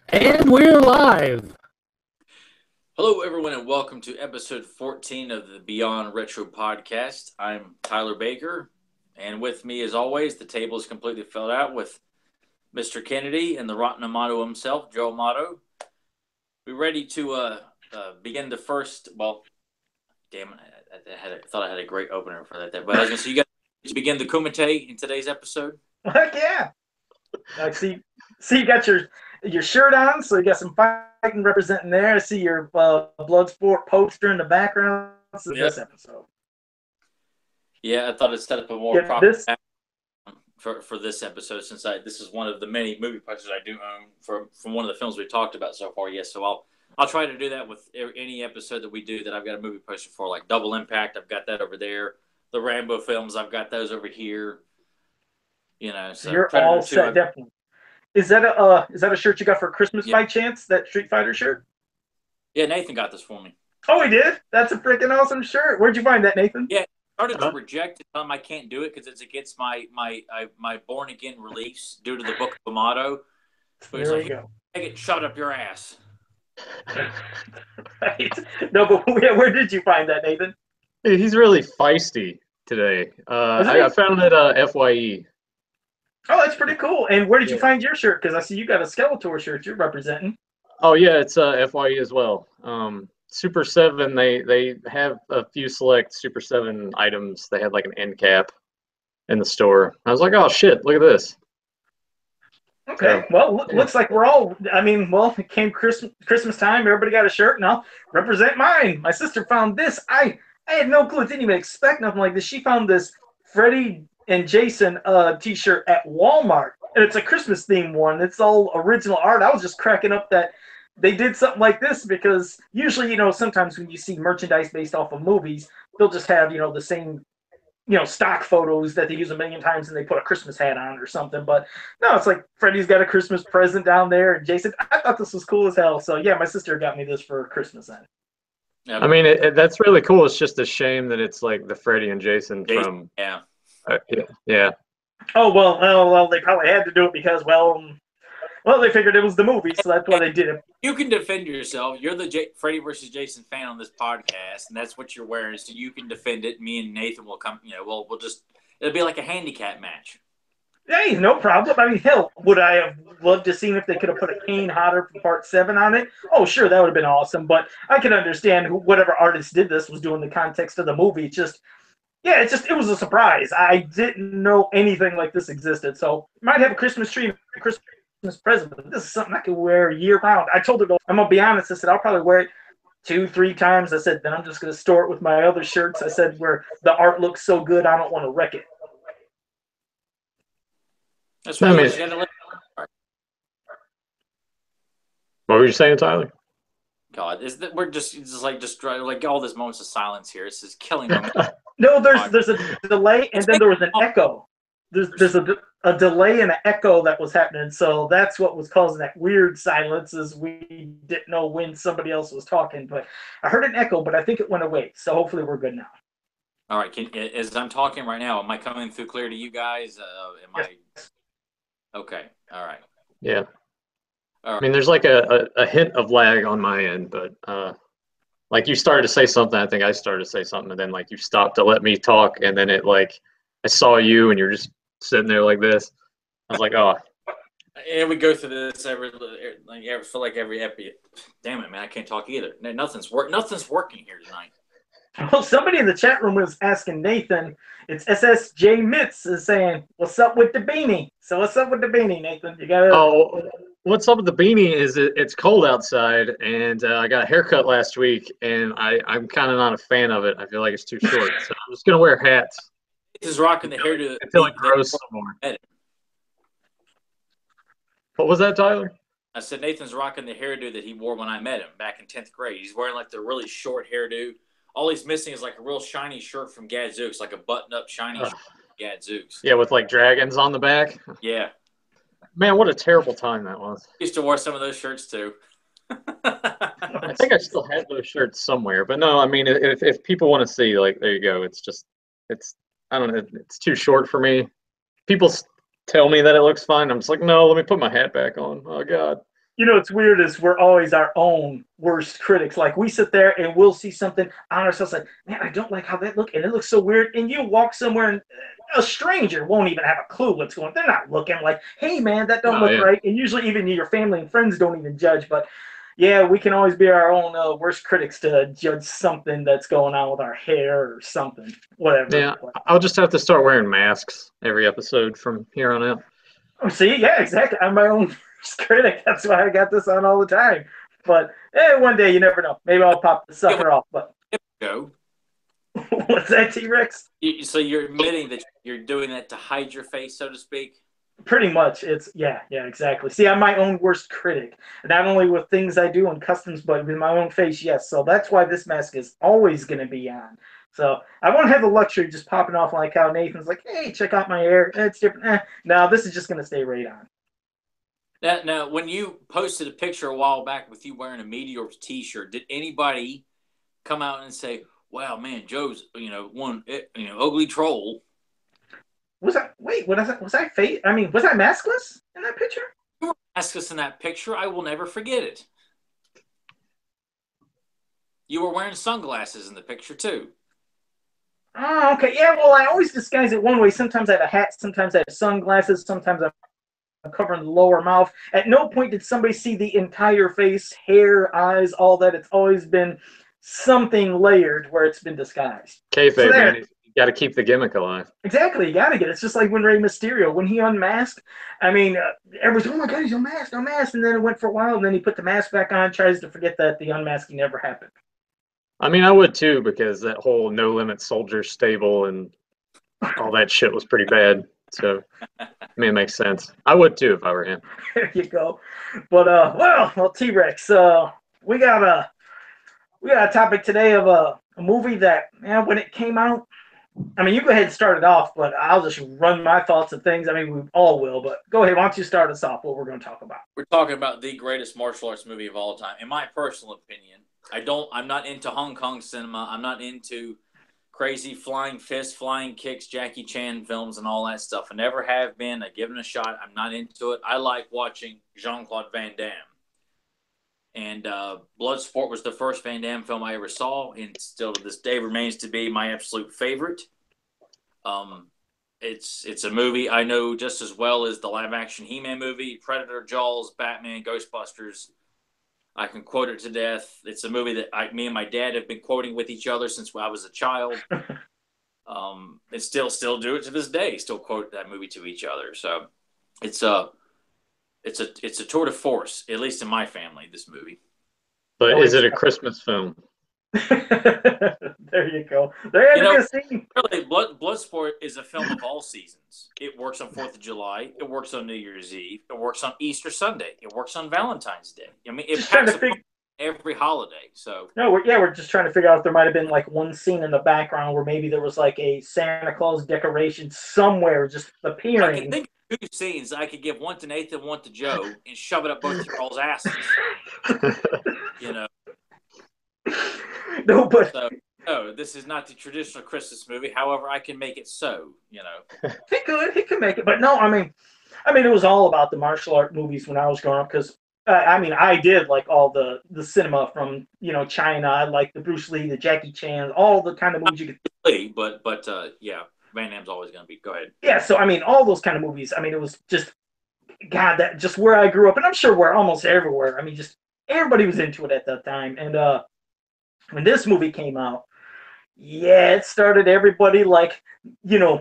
And we're live. Hello, everyone, and welcome to episode 14 of the Beyond Retro podcast. I'm Tyler Baker, and with me, as always, the table is completely filled out with Mr. Kennedy and the Rotten Amato himself, Joe Amato. We're ready to begin the first. Well, damn it, I thought I had a great opener for that. But I was going to say, you guys to begin the Kumite in today's episode. Heck yeah! I see you got your shirt on, so you got some fighting representing there. I see your Bloodsport poster in the background. This episode. Yeah, I thought I'd set up a more proper for this episode, since this is one of the many movie posters I do own from one of the films we've talked about so far. Yes, so I'll try to do that with any episode that we do that I've got a movie poster for, like Double Impact. I've got that over there. The Rambo films, I've got those over here. You know, so you're all set. Definitely. Is that a shirt you got for Christmas by chance? That Street Fighter shirt? Yeah, Nathan got this for me. Oh, he did? That's a freaking awesome shirt. Where'd you find that, Nathan? Yeah, I started to reject it. Tell him I can't do it because it's against my born again release due to the Book of Amato. So he's like, take it, shove it up your ass. Right. No, but where did you find that, Nathan? Hey, he's really feisty today. I found it at FYE. Oh, that's pretty cool. And where did you find your shirt? Because I see you got a Skeletor shirt you're representing. Oh yeah, it's FYE as well. Super 7, they have a few select Super 7 items. They had like an end cap in the store. I was like, oh shit, look at this. Okay, well, looks like we're all, it came Christmas time, everybody got a shirt, and I'll represent mine. My sister found this. I had no clue, didn't even expect nothing like this. She found this Freddy and Jason t-shirt at Walmart, and it's a Christmas themed one. It's all original art. I was just cracking up that they did something like this, because usually, sometimes when you see merchandise based off of movies, they'll just have, the same stock photos that they use a million times, and they put a Christmas hat on or something. But no, it's like Freddy's got a Christmas present down there, and Jason, I thought this was cool as hell. So yeah, my sister got me this for Christmas then. I mean, that's really cool. It's just a shame that it's like the Freddy and Jason from yeah. Oh well, they probably had to do it because they figured it was the movie, so that's why they did it. You can defend yourself. You're the Freddy versus Jason fan on this podcast, and that's what you're wearing, so you can defend it. Me and Nathan will come. We'll just, it'll be like a handicap match. Hey, no problem. I mean, hell, would I have loved to see if they could have put a Kane Hodder from Part 7 on it? Oh, sure, that would have been awesome. But I can understand whatever artist did this was doing the context of the movie. It was a surprise. I didn't know anything like this existed. So might have a Christmas tree, a Christmas present, but this is something I can wear year round. I told her, I'm gonna be honest. I said I'll probably wear it 2-3 times. I said then I'm just gonna store it with my other shirts. I said where the art looks so good, I don't want to wreck it. That's what What were you saying, Tyler? God, we're just like all this moments of silence here. This is killing me. No, there's a delay, and then there was an echo. There's a delay and an echo that was happening, so that's what was causing that weird silence. Is we didn't know when somebody else was talking, but I heard an echo, but I think it went away. So hopefully we're good now. All right, as I'm talking right now, am I coming through clear to you guys? Yes. Okay? All right. Yeah. All right. I mean, there's like a hint of lag on my end, but like you started to say something. I think I started to say something, and then like you stopped to let me talk, and then it like I saw you, and you're just sitting there like this. I was like, oh. And we go through this every episode. Damn it, man! I can't talk either. Nothing's working here tonight. Well, somebody in the chat room was asking Nathan. It's SSJ Mitz is saying, "What's up with the beanie?" So what's up with the beanie, Nathan? You gotta. Oh, what's up with the beanie is it's cold outside, and I got a haircut last week, and I'm kind of not a fan of it. I feel like it's too short, so I'm just gonna wear hats. This is rocking the hairdo until it grows some more. What was that, Tyler? I said Nathan's rocking the hairdo that he wore when I met him back in 10th grade. He's wearing like the really short hairdo. All he's missing is like a real shiny shirt from Gadzooks, like a button-up shiny shirt from Gadzooks. Yeah, with like dragons on the back. Yeah. Man, what a terrible time that was. I used to wear some of those shirts too. I think I still have those shirts somewhere, but no, I mean, if people want to see, like, there you go. It's I don't know, it's too short for me. People tell me that it looks fine. I'm just like, no, let me put my hat back on. Oh God. You know, what's weird is we're always our own worst critics. Like, we sit there and we'll see something on ourselves like, man, I don't like how that looks, and it looks so weird. And you walk somewhere and a stranger won't even have a clue what's going on. They're not looking like, hey, man, that don't look right. And usually even your family and friends don't even judge. But, yeah, we can always be our own worst critics to judge something that's going on with our hair or something, whatever. Yeah, I'll just have to start wearing masks every episode from here on out. Oh, see, yeah, exactly. I'm my own critic. That's why I got this on all the time. But one day you never know. Maybe I'll pop the sucker off. But go. What's that, T-Rex? So you're admitting that you're doing that to hide your face, so to speak? Pretty much. It's yeah, exactly. See, I'm my own worst critic. Not only with things I do and customs, but with my own face, yes. So that's why this mask is always going to be on. So I won't have the luxury of just popping off like how Nathan's like, hey, check out my hair. It's different. No, this is just going to stay right on. Now, when you posted a picture a while back with you wearing a Meteor T-shirt, did anybody come out and say, "Wow, man, Joe's one ugly troll"? Was I face? I mean, was I maskless in that picture? You were maskless in that picture. I will never forget it. You were wearing sunglasses in the picture too. Oh, okay. Yeah, well, I always disguise it one way. Sometimes I have a hat. Sometimes I have sunglasses. Sometimes I'm covering the lower mouth. At no point did somebody see the entire face, hair, eyes, all that. It's always been something layered where it's been disguised. Kayfabe, man. You got to keep the gimmick alive. Exactly. You got to get it. It's just like when Rey Mysterio, when he unmasked, I mean, everyone's, oh my God, he's unmasked. And then it went for a while, and then he put the mask back on, tries to forget that the unmasking never happened. I mean, I would too, because that whole No Limit Soldier stable and all that shit was pretty bad. So, I mean, it makes sense. I would too if I were him. There you go. But well, T-Rex. We got a topic today of a movie that, when it came out. I mean, you go ahead and start it off, but I'll just run my thoughts of things. I mean, we all will, but go ahead. Why don't you start us off? What we're going to talk about? We're talking about the greatest martial arts movie of all time, in my personal opinion. I'm not into Hong Kong cinema. I'm not into crazy flying fists, flying kicks, Jackie Chan films, and all that stuff. I never have been. I give it a shot. I'm not into it. I like watching Jean-Claude Van Damme. And Bloodsport was the first Van Damme film I ever saw, and still to this day remains to be my absolute favorite. It's a movie I know just as well as the live-action He-Man movie, Predator, Jaws, Batman, Ghostbusters. I can quote it to death. It's a movie that me and my dad have been quoting with each other since I was a child. And still do it to this day. Still quote that movie to each other. So it's a tour de force, at least in my family, this movie. But is it a Christmas film? There you go. There you go. Really, Bloodsport is a film of all seasons. It works on 4th of July. It works on New Year's Eve. It works on Easter Sunday. It works on Valentine's Day. I mean, it packs every holiday. So we're just trying to figure out if there might have been like one scene in the background where maybe there was like a Santa Claus decoration somewhere just appearing. I can think of 2 scenes. I could give one to Nathan, one to Joe, and shove it up both of y'all's asses. No, but this is not the traditional Christmas movie. However, I can make it so. He could make it, but no. I mean, it was all about the martial art movies when I was growing up because. I did like all the cinema from China. I like the Bruce Lee, the Jackie Chan, all the kind of movies you could. But Van Damme's always going to be. Go ahead. Yeah, so all those kind of movies. It was just that just where I grew up, and I'm sure we're almost everywhere. Just everybody was into it at that time. And when this movie came out, it started everybody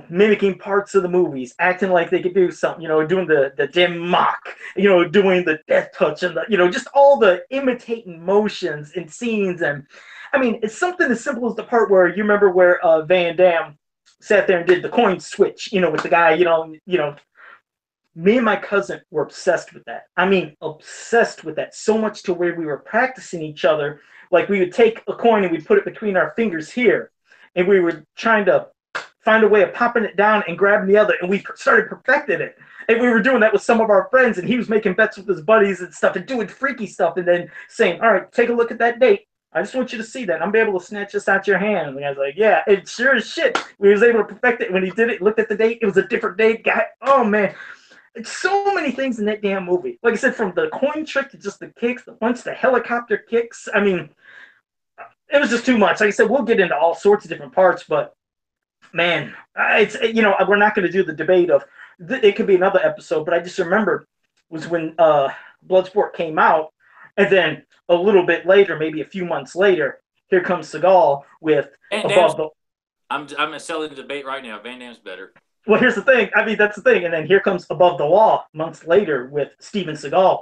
mimicking parts of the movies, acting like they could do something, doing the dim mock, doing the death touch and just all the imitating motions and scenes. And it's something as simple as the part where you remember where Van Damme sat there and did the coin switch, with the guy, me and my cousin were obsessed with that. Obsessed with that so much to where we were practicing each other. Like we would take a coin and we'd put it between our fingers here, and we were trying to find a way of popping it down and grabbing the other, and we started perfecting it. And we were doing that with some of our friends, and he was making bets with his buddies and stuff and doing freaky stuff, and then saying, all right, take a look at that date. I just want you to see that. I'm going to be able to snatch this out your hand. And the guy's like, yeah, it sure as shit. We was able to perfect it. When he did it, looked at the date, it was a different date. Oh, man. It's so many things in that damn movie. Like I said, from the coin trick to just the kicks, the punch, the helicopter kicks. I mean, it was just too much. Like I said, we'll get into all sorts of different parts, but man, it's we're not going to do the debate of it could be another episode, but I just remember was when Bloodsport came out, and then a little bit later, maybe a few months later, here comes Seagal with Van above Damme's, the. I'm selling the debate right now. Van Damme's better. Well, here's the thing. I mean, that's the thing. And then here comes Above the Law months later with Steven Seagal.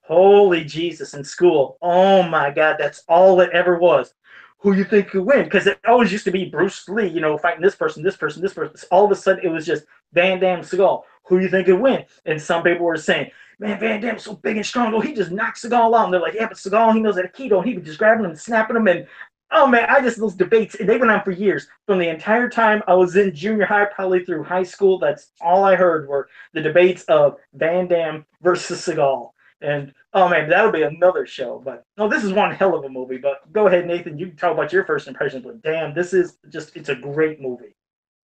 Holy Jesus, in school. Oh my God, that's all it ever was. Who you think could win? Because it always used to be Bruce Lee, fighting this person, this person, this person. All of a sudden, it was just Van Damme, Seagal. Who you think could win? And some people were saying, man, Van Damme's so big and strong. Oh, he just knocks Seagal out. And they're like, yeah, but Seagal, he knows how to keto. And he was just grabbing him and snapping him. And oh man, those debates, and they went on for years. From the entire time I was in junior high, probably through high school, that's all I heard were the debates of Van Damme versus Seagal. And oh man, that'll be another show. But no, this is one hell of a movie. But go ahead, Nathan. You can talk about your first impressions. But damn, it's a great movie.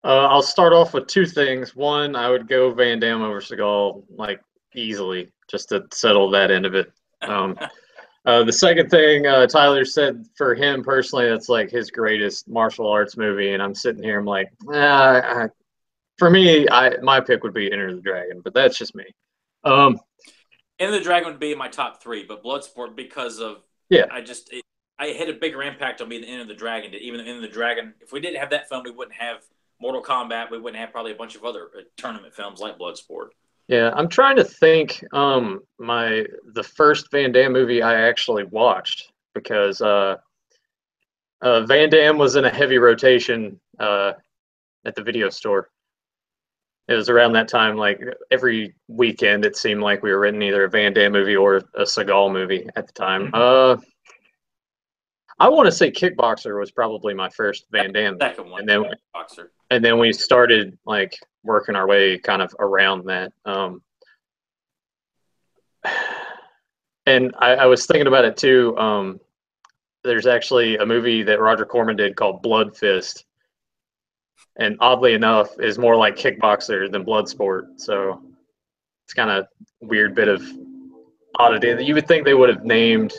I'll start off with two things. One, I would go Van Damme over Seagal, like, easily, just to settle that end of it. The second thing Tyler said, for him personally, that's like his greatest martial arts movie, and I'm sitting here, I'm like, for me, my pick would be Enter the Dragon, but that's just me. Enter the Dragon would be in my top 3, but Bloodsport, because of I had a bigger impact on me than Enter the Dragon did. Even Enter the Dragon, if we didn't have that film, we wouldn't have Mortal Kombat. We wouldn't have probably a bunch of other tournament films like Bloodsport. Yeah, I'm trying to think. The first Van Damme movie I actually watched, because Van Damme was in a heavy rotation at the video store. It was around that time, like every weekend, it seemed like we were renting either a Van Damme movie or a Seagal movie at the time. I want to say Kickboxer was probably my first Van Damme, second one, Kickboxer, and then we started like working our way kind of around that. And I was thinking about it too. There's actually a movie that Roger Corman did called Blood Fist, and oddly enough, is more like Kickboxer than Bloodsport. So it's kind of weird bit of oddity. You would think they would have named.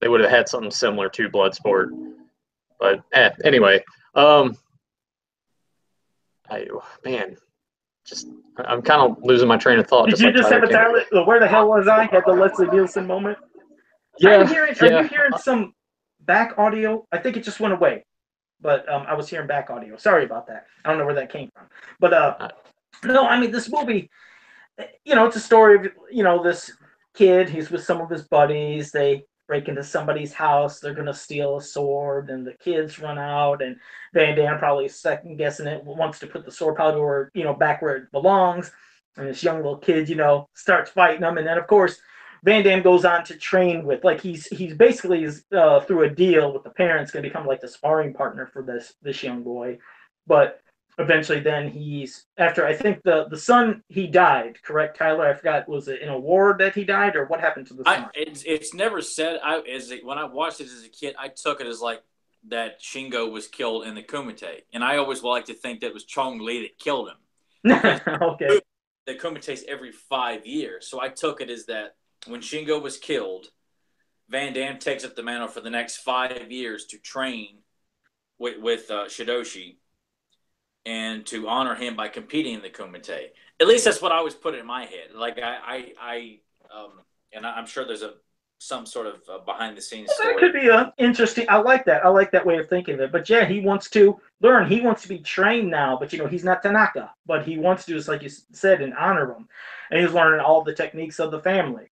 They would have had something similar to Bloodsport, but anyway. I'm kind of losing my train of thought. Did you just have a talent? Where the hell was I? Had the Leslie Nielsen moment. Yeah. Are you hearing some back audio? I think it just went away, but I was hearing back audio. Sorry about that. I don't know where that came from, but no, I mean this movie. It's a story of this kid. He's with some of his buddies. They break into somebody's house. They're going to steal a sword, and the kids run out, and Van Damme probably is second guessing it, wants to put the sword probably where, back where it belongs. And this young little kid, starts fighting them. And then, of course, Van Damme goes on to train with, like, he's basically through a deal with the parents going to become like the sparring partner for this young boy. But eventually then after, I think the son, he died, correct, Tyler? I forgot, was it in a war that he died, or what happened to the son? It's never said. When I watched it as a kid, I took it as like that Shingo was killed in the Kumite, and I always like to think that it was Chong Li that killed him. Okay. The Kumite's every 5 years, so I took it as that when Shingo was killed, Van Damme takes up the mantle for the next 5 years to train with Shidoshi, and to honor him by competing in the Kumite. At least that's what I always put in my head. Like and I'm sure there's some sort of behind the scenes story. That could be interesting. I like that. I like that way of thinking of it. But yeah, he wants to learn. He wants to be trained now. But he's not Tanaka. But he wants to, just like you said, and honor him. And he's learning all the techniques of the family.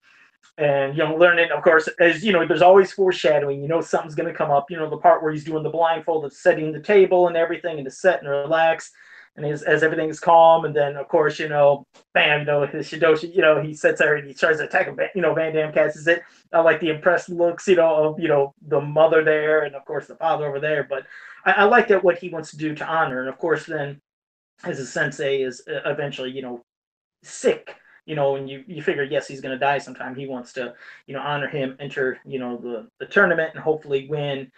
And learning, of course, as there's always foreshadowing. Something's going to come up. The part where he's doing the blindfold of setting the table and everything, and to set and relax, and as everything is calm, and then of course, bam, his Shidoshi, he sets there and he tries to attack him. Van Damme catches it. I like the impressed looks, of the mother there, and of course the father over there. But I like that what he wants to do to honor, and of course then, as a sensei is eventually, sick. And you figure, yes, he's going to die sometime. He wants to, honor him, enter, the tournament and hopefully win.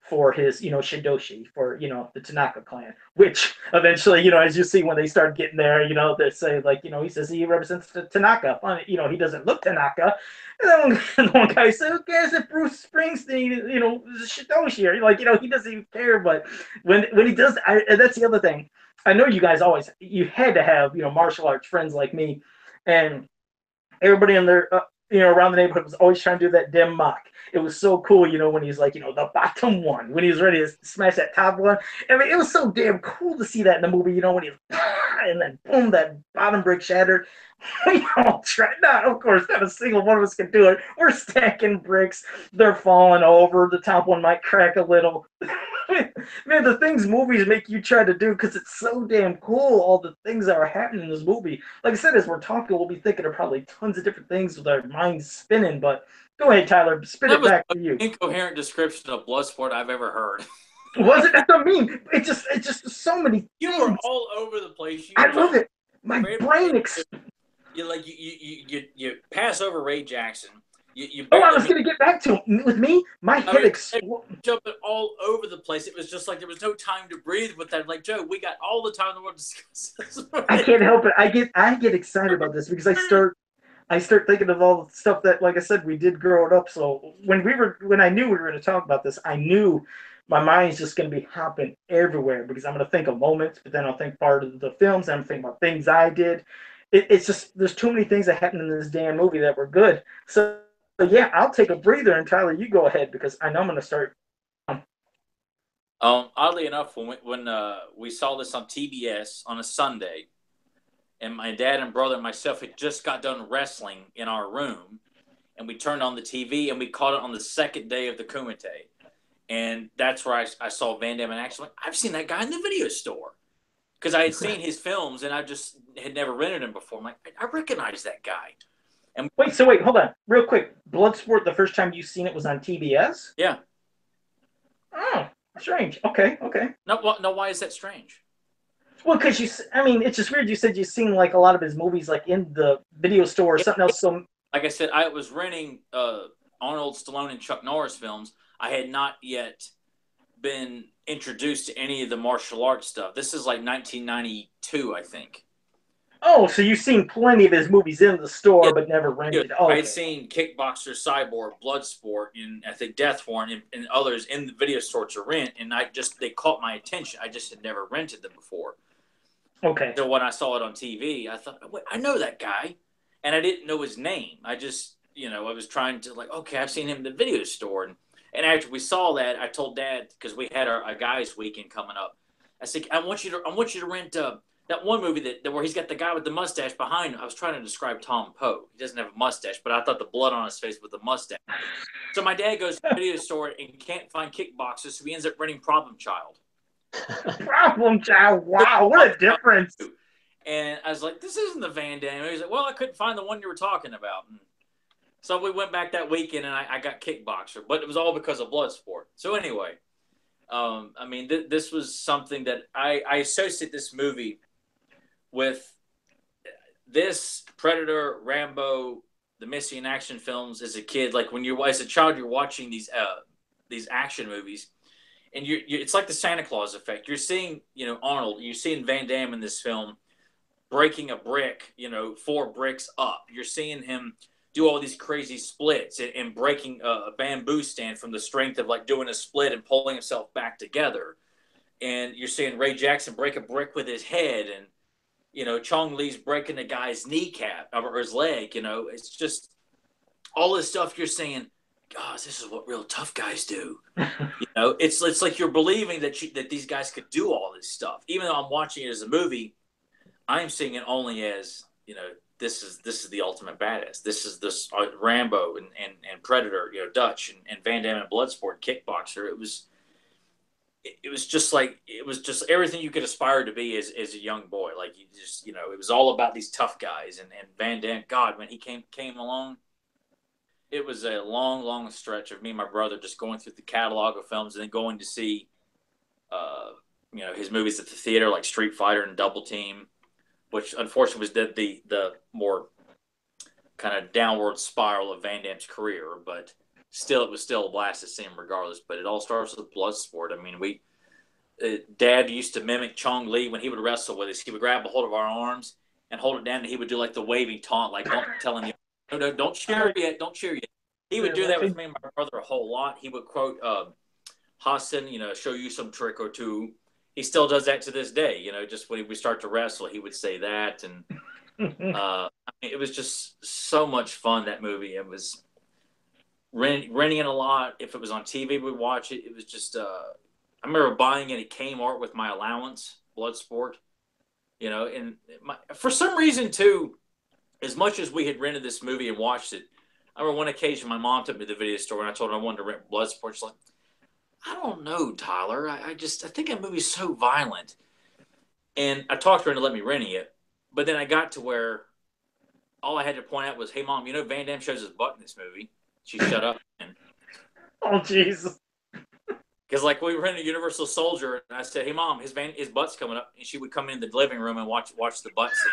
for his, Shidoshi, for, the Tanaka clan, which eventually, as you see when they start getting there, they say, like, he says he represents the Tanaka. He doesn't look Tanaka. And then one guy said, who cares if Bruce Springsteen, is Shidoshi? Or, like, he doesn't even care. But when he does, and that's the other thing. I know you guys you had to have, martial arts friends like me. And everybody in there, around the neighborhood was always trying to do that dim mock. It was so cool, when he's like, the bottom one, when he was ready to smash that top one. I mean, it was so damn cool to see that in the movie, when he was, and then boom, that bottom brick shattered. We all tried, of course, not a single one of us can do it. We're stacking bricks, they're falling over, the top one might crack a little. Man, the things movies make you try to do, because it's so damn cool, all the things that are happening in this movie. Like I said, as we're talking, we'll be thinking of probably tons of different things with our minds spinning, but go ahead, Tyler, spin it back to you. Incoherent description of Bloodsport I've ever heard. Was it? That's what I mean. It's just so many You things. were all over the place. I love it. My brain you pass over Ray Jackson. I was going to get back to him. With me, my head exploded. Jumping all over the place. It was just like there was no time to breathe with that. Like, Joe, we got all the time in the world to discuss this. I can't help it. I get excited about this because I start thinking of all the stuff that, like I said, we did growing up. So when I knew we were going to talk about this, I knew my mind's just going to be hopping everywhere because I'm going to think of moments, but then I'll think part of the films. And I'm thinking about things I did. It's just there's too many things that happened in this damn movie that were good. So yeah, I'll take a breather, and Tyler, you go ahead because I know I'm going to start. Oddly enough, when we saw this on TBS on a Sunday, and my dad and brother and myself had just got done wrestling in our room, and we turned on the TV and we caught it on the second day of the Kumite, and that's where I saw Van Damme in action. Like, I've seen that guy in the video store because I had seen his films and I just had never rented him before. I'm like, I recognize that guy. And wait, hold on, real quick. Bloodsport, the first time you seen it was on TBS? Yeah. Oh, strange. Okay. No, why is that strange? Well, because it's just weird. You said you've seen like a lot of his movies like in the video store or something else. So, like I said, I was renting Arnold, Stallone, and Chuck Norris films. I had not yet been introduced to any of the martial arts stuff. This is like 1992, I think. Oh, so you've sseen plenty of his movies in the store, but never rented. Yeah, I had seen Kickboxer, Cyborg, Bloodsport, and I think Death Warrant, and others in the video store to rent, and they caught my attention. I just had never rented them before. Okay. So when I saw it on TV, I thought, wait, I know that guy, and I didn't know his name. I just, I was trying to okay, I've seen him in the video store, and after we saw that, I told Dad because we had our guys' weekend coming up. I said, I want you to rent that one movie that where he's got the guy with the mustache behind him. I was trying to describe Tom Poe. He doesn't have a mustache, but I thought the blood on his face was the mustache. So my dad goes to the video store and can't find Kickboxer, so he ends up renting Problem Child. Problem Child. Wow, what a difference. And I was like, this isn't the Van Damme. He was like, well, I couldn't find the one you were talking about. And so we went back that weekend and I got Kickboxer, but it was all because of Bloodsport. So anyway, this was something that I associate this movie with this Predator, Rambo, the missing action films as a kid. Like as a child, you're watching these action movies, and it's like the Santa Claus effect. You're seeing, Arnold, you're seeing Van Damme in this film breaking a brick, 4 bricks up. You're seeing him do all these crazy splits and breaking a bamboo stand from the strength of like doing a split and pulling himself back together. And you're seeing Ray Jackson break a brick with his head, and Chong Li's breaking the guy's kneecap or his leg. It's just all this stuff you're saying, gosh, this is what real tough guys do. It's like you're believing that these guys could do all this stuff. Even though I'm watching it as a movie, I'm seeing it only as, this is the ultimate badass. This is this Rambo and Predator, Dutch and Van Damme and Bloodsport, Kickboxer. It was just everything you could aspire to be as a young boy. Like it was all about these tough guys and Van Damme. God, when he came along, it was a long, long stretch of me and my brother just going through the catalog of films and then going to see, his movies at the theater like Street Fighter and Double Team, which unfortunately was the more kind of downward spiral of Van Damme's career. But it was still a blast to see him regardless. But it all starts with Bloodsport. I mean, Dad used to mimic Chong Li when he would wrestle with us. He would grab a hold of our arms and hold it down, and he would do like the waving taunt, like don't tell him, no, don't cheer yet, don't cheer yet. He would do that with me and my brother a whole lot. He would quote Hassan, show you some trick or two. He still does that to this day. Just when we start to wrestle, he would say that, and it was just so much fun, that movie. It was renting it a lot. If it was on TV, we'd watch it. It was just I remember buying it at Kmart with my allowance, Bloodsport. And for some reason too, as much as we had rented this movie and watched it, I remember one occasion my mom took me to the video store and I told her I wanted to rent Bloodsport. She's like, I don't know, Tyler. I think that movie's so violent. And I talked to her into let me rent it. But then I got to where all I had to point out was, hey, Mom, Van Damme shows his butt in this movie. She shut up. Oh, jeez. Because, like, we rented Universal Soldier, and I said, hey, Mom, his butt's coming up. And she would come in the living room and watch the butt scene.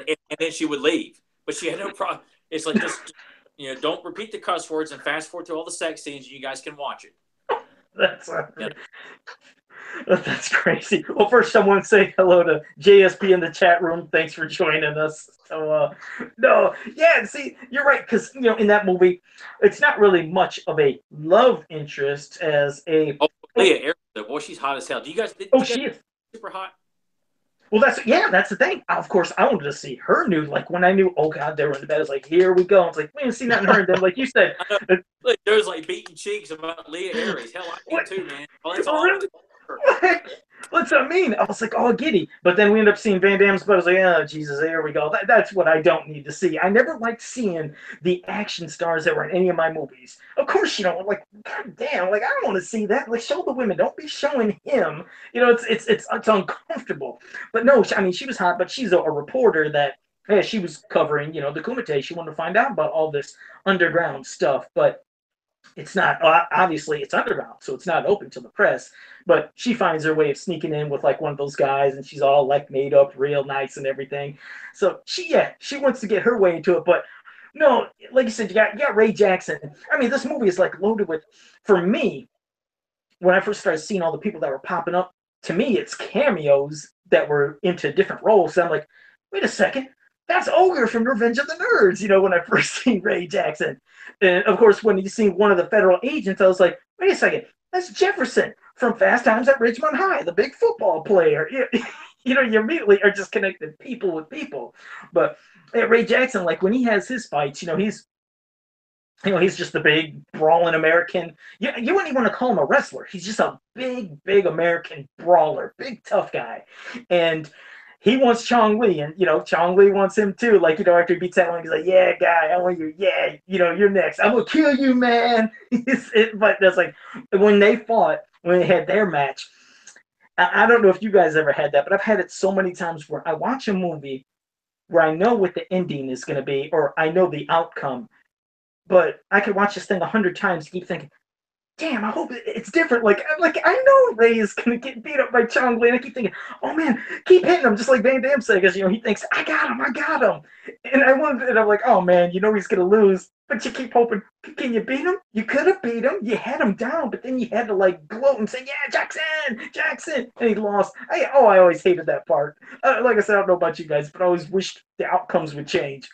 And then she would leave. But she had no problem. It's like, just, don't repeat the cuss words and fast forward to all the sex scenes, and you guys can watch it. That's crazy. Well, first I want to say hello to JSP in the chat room. Thanks for joining us. So, see, you're right, because in that movie, it's not really much of a love interest as a. Oh, Leah Ayres, boy, she's hot as hell. Do you guys? She is super hot. Well, that's the thing. Of course, I wanted to see her nude. Like when I knew, oh God, they were in the bed. It's like, here we go. It's like we didn't see nothing in her. And then, like you said, look, there's like beating cheeks about Leah Ayres. Hell, I did too, man. Oh, that's all. Really? What's that mean? I was like, oh, giddy. But then we ended up seeing Van Damme's butt. I was like, oh, Jesus, there we go. That's what I don't need to see. I never liked seeing the action stars that were in any of my movies. Of course, like, God damn, like, I don't want to see that. Like, show the women. Don't be showing him. It's uncomfortable. But no, I mean, she was hot, but she's a reporter that, hey, she was covering, the Kumite. She wanted to find out about all this underground stuff. But it's not, obviously it's underground, so it's not open to the press, but she finds her way of sneaking in with like one of those guys, and she's all like made up real nice and everything. So she wants to get her way into it. But no, like you said, you got Ray Jackson. I mean, this movie is like loaded with, for me, when I first started seeing all the people that were popping up, to me it's cameos that were into different roles. So I'm like, wait a second, that's Ogre from Revenge of the Nerds, when I first seen Ray Jackson. And, of course, when you see one of the federal agents, I was like, wait a second, that's Jefferson from Fast Times at Ridgemont High, the big football player. You immediately are just connecting people with people. But Ray Jackson, like, when he has his fights, he's just the big, brawling American. You wouldn't even want to call him a wrestler. He's just a big, big American brawler, big, tough guy. And he wants Chong Li, and Chong Li wants him too. Like, after he beats that one, he's like, "Yeah, guy, I want you. Yeah, you're next. I'm gonna kill you, man." But that's like when they had their match. I don't know if you guys ever had that, but I've had it so many times where I watch a movie where I know what the ending is gonna be, or I know the outcome, but I could watch this thing 100 times and keep thinking, damn, I hope it's different. Like I know Ray is gonna get beat up by Chong Li, and I keep thinking, oh man, keep hitting him, just like Van Damme said, because he thinks I got him, and I'm like, oh man, he's gonna lose, but you keep hoping. Can you beat him? You could have beat him. You had him down, but then you had to like gloat and say, yeah, Jackson, and he lost. I always hated that part. Like I said, I don't know about you guys, but I always wished the outcomes would change.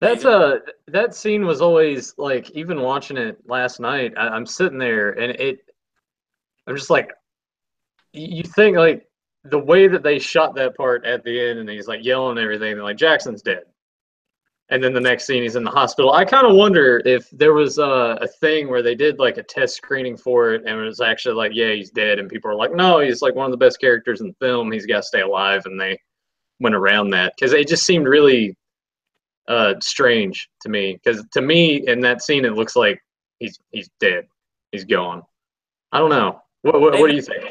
That scene was always like, even watching it last night, I'm sitting there and I'm just like, you think like the way that they shot that part at the end, and he's like yelling and everything, and like Jackson's dead, and then the next scene he's in the hospital. I kind of wonder if there was a thing where they did like a test screening for it, and it was actually like, yeah, he's dead, and people are like, no, he's like one of the best characters in the film. He's got to stay alive, and they went around that because it just seemed really strange to me, because to me in that scene it looks like he's dead, he's gone. I don't know. What do you think?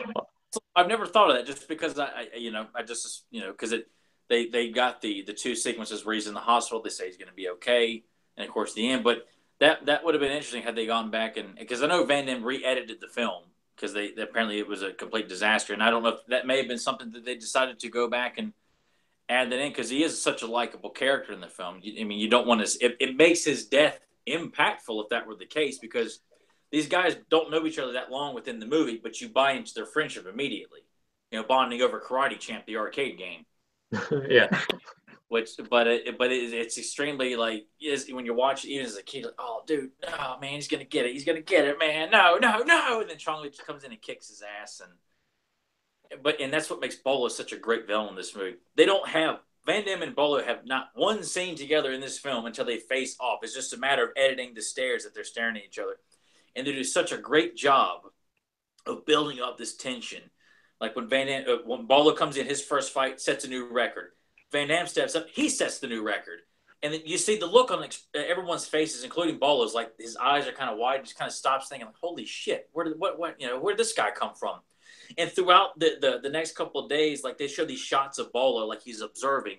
I've never thought of that, just because I just because they got the two sequences where he's in the hospital. They say he's going to be okay, and of course the end. But that would have been interesting had they gone back, and because I know Van Damme re-edited the film because they apparently it was a complete disaster, and I don't know if that may have been something that they decided to go back and add that in, because he is such a likable character in the film. I mean, you don't want to. It makes his death impactful if that were the case, because these guys don't know each other that long within the movie, but you buy into their friendship immediately. You know, bonding over Karate Champ, the arcade game. Yeah. It's extremely like when you watch it, even as a kid, like, oh dude, no man, he's gonna get it, man, no, and then Chong Li just comes in and kicks his ass, and that's what makes Bolo such a great villain in this movie. They don't have Van Damme and Bolo have not one scene together in this film until they face off. It's just a matter of editing the stares that they're staring at each other, and they do such a great job of building up this tension. Like when when Bolo comes in, his first fight sets a new record. Van Damme steps up, he sets the new record. And then you see the look on everyone's faces, including Bolo's, like his eyes are kind of wide, just kind of stops thinking, like, holy shit, where did this guy come from? And throughout the next couple of days, like they show these shots of Bolo, like he's observing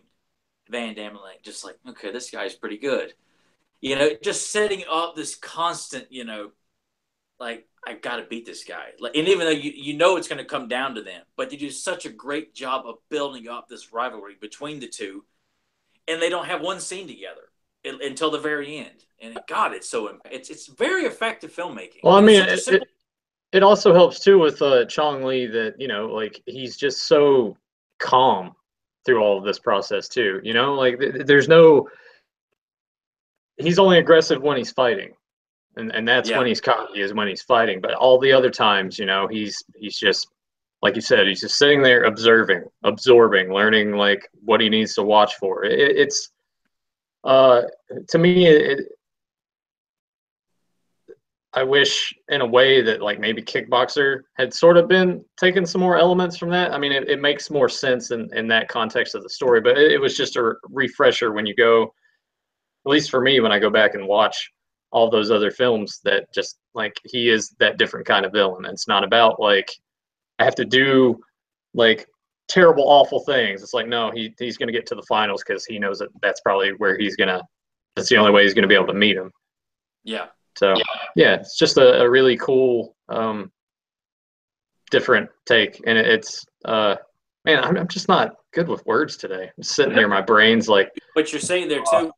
Van Damme, and like just like, okay, this guy's pretty good. You know, just setting up this constant, you know, like, I got to beat this guy. Like, and even though you know it's going to come down to them, but they do such a great job of building up this rivalry between the two, and they don't have one scene together until the very end. And God, it's very effective filmmaking. Well, I mean, it also helps too with Chong Li that, you know, like he's just so calm through all of this process too. You know, like he's only aggressive when he's fighting. And that's when he's cocky, is when he's fighting. But all the other times, you know, he's just, like you said, he's just sitting there absorbing, learning like what he needs to watch for. It's to me, I wish in a way that like maybe Kickboxer had sort of been taking some more elements from that. I mean, it makes more sense in that context of the story. But it was just a refresher when you go, at least for me, when I go back and watch all those other films, that just like he is that different kind of villain. It's not about like I have to do like terrible, awful things. It's like, no, he's going to get to the finals because he knows that's probably where that's the only way he's going to be able to meet him. Yeah. So yeah, it's just a really cool, different take. And it's, man, I'm just not good with words today. I'm sitting here, my brain's like. But you're saying there too,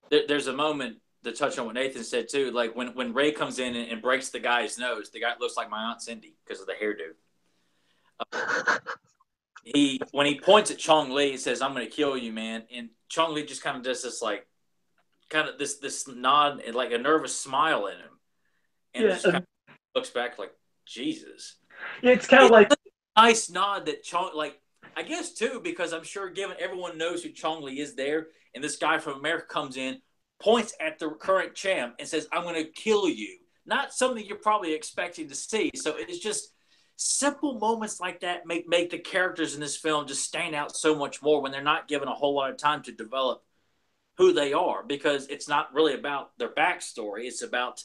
there's a moment to touch on what Nathan said too, like when Ray comes in and breaks the guy's nose, the guy looks like my Aunt Cindy because of the hairdo. When he points at Chong Li, he says, "I'm going to kill you, man." And Chong Li just kind of does this like, kind of this nod and like a nervous smile in him, and just kind of looks back like, Jesus. Yeah, it's kind of like a nice nod that Chong, like, I guess too, because I'm sure given everyone knows who Chong Li is there, and this guy from America comes in, points at the current champ and says, "I'm going to kill you." Not something you're probably expecting to see. So it's just simple moments like that make the characters in this film just stand out so much more when they're not given a whole lot of time to develop who they are, because it's not really about their backstory. It's about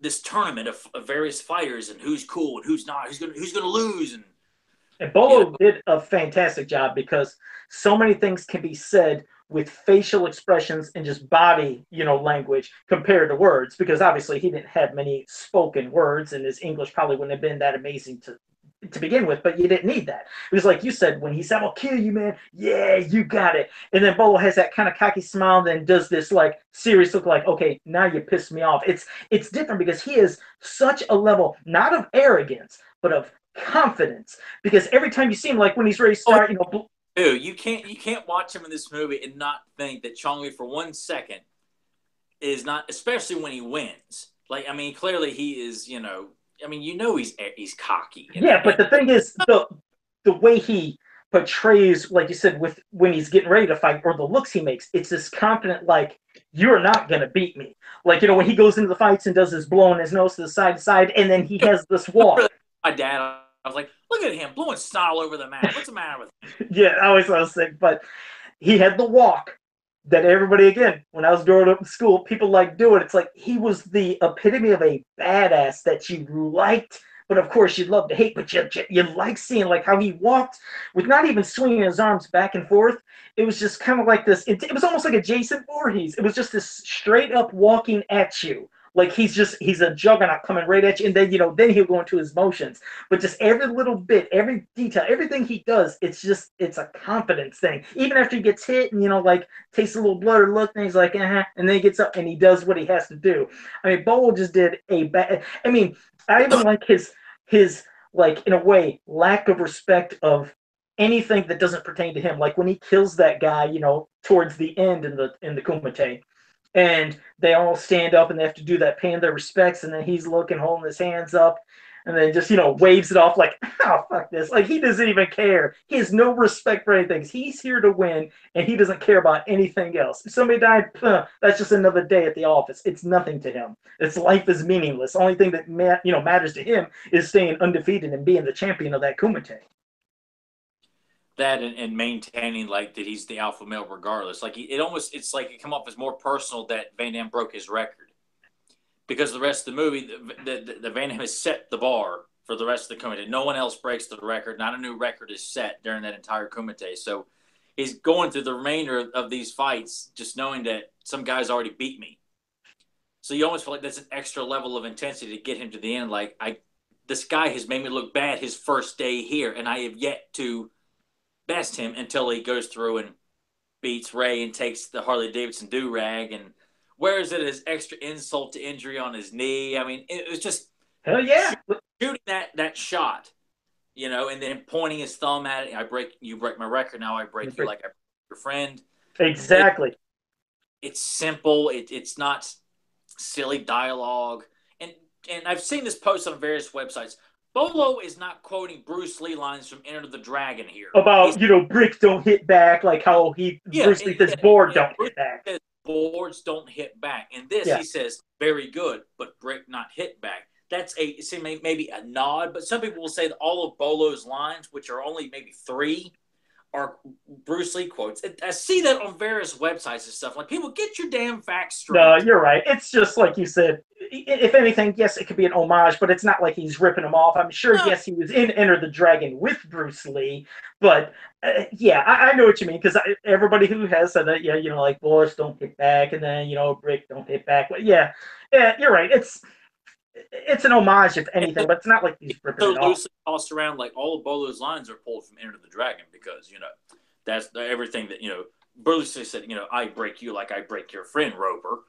this tournament of various fighters and who's cool and who's not, who's going to lose. And Bolo did a fantastic job because so many things can be said with facial expressions and just body, language compared to words, because obviously he didn't have many spoken words and his English probably wouldn't have been that amazing to begin with, but you didn't need that. It was like you said, when he said, "I'll kill you, man." Yeah, you got it. And then Bolo has that kind of cocky smile and then does this like serious look like, okay, now you pissed me off. It's different because he is such a level, not of arrogance, but of confidence, because every time you see him, like when he's ready to start, Dude, you can't watch him in this movie and not think that Chong Li for 1 second is not, especially when he wins. Like, I mean, clearly he is, he's cocky. Yeah, but the thing is, the way he portrays, like you said, when he's getting ready to fight, or the looks he makes, it's this confident, like, you're not gonna beat me. Like, when he goes into the fights and does his blowing his nose to side, and then he has this walk. My dad, I was like, look at him blowing snot all over the map. What's the matter with him? Yeah, I always was sick, but he had the walk that everybody, again, when I was growing up in school, people like doing. It's like he was the epitome of a badass that you liked, but of course you'd love to hate, but you like seeing like how he walked with not even swinging his arms back and forth. It was just kind of like this. It was almost like a Jason Voorhees. It was just this straight up walking at you like he's a juggernaut coming right at you, and then then he'll go into his motions. But just every little bit, every detail, everything he does, it's a confidence thing. Even after he gets hit and like tastes a little blood or look, and he's like, and then he gets up and he does what he has to do. I mean, Bolo just did a bad. I mean, I even like his like, in a way, lack of respect of anything that doesn't pertain to him. Like when he kills that guy, towards the end in the Kumite, and they all stand up and they have to do that, paying their respects, and then he's looking, holding his hands up, and then just waves it off like, oh fuck this. Like he doesn't even care. He has no respect for anything. He's here to win, and he doesn't care about anything else. If somebody died, that's just another day at the office. It's nothing to him. Its life is meaningless. The only thing that matters to him is staying undefeated and being the champion of that Kumite. That and maintaining like that he's the alpha male regardless. Like it's like it come off as more personal that Van Damme broke his record, because the rest of the movie, the Van Damme has set the bar for the rest of the Kumite. No one else breaks the record. Not a new record is set during that entire Kumite. So he's going through the remainder of these fights just knowing that some guy's already beat me. So you almost feel like that's an extra level of intensity to get him to the end. Like this guy has made me look bad his first day here, and I have yet to best him until he goes through and beats Ray and takes the Harley Davidson do-rag and wears it as extra insult to injury on his knee. I mean, it was just hell yeah, shooting that shot, and then pointing his thumb at it. You break my record, now I break you like I break your friend. Exactly. It's simple. It's not silly dialogue. And I've seen this post on various websites. Bolo is not quoting Bruce Lee lines from Enter the Dragon here. About, bricks don't hit back, like how Bruce Lee says board don't hit back. Says boards don't hit back. In this, he says, very good, but brick not hit back. That's maybe a nod, but some people will say that all of Bolo's lines, which are only maybe 3, are Bruce Lee quotes. I see that on various websites and stuff. Like, people, get your damn facts straight. No, you're right. It's just like you said. If anything, yes, it could be an homage, but it's not like he's ripping him off. I'm sure, yes, he was in Enter the Dragon with Bruce Lee, but yeah, I know what you mean, because everybody who has said that, like bullets don't hit back, and then brick don't hit back. But yeah, you're right. It's an homage, if anything, but it's not like he's ripping it off. Loosely tossed around, like all of Bolo's lines are pulled from Enter the Dragon, because that's everything that Bruce Lee said. I break you like I break your friend, Roper.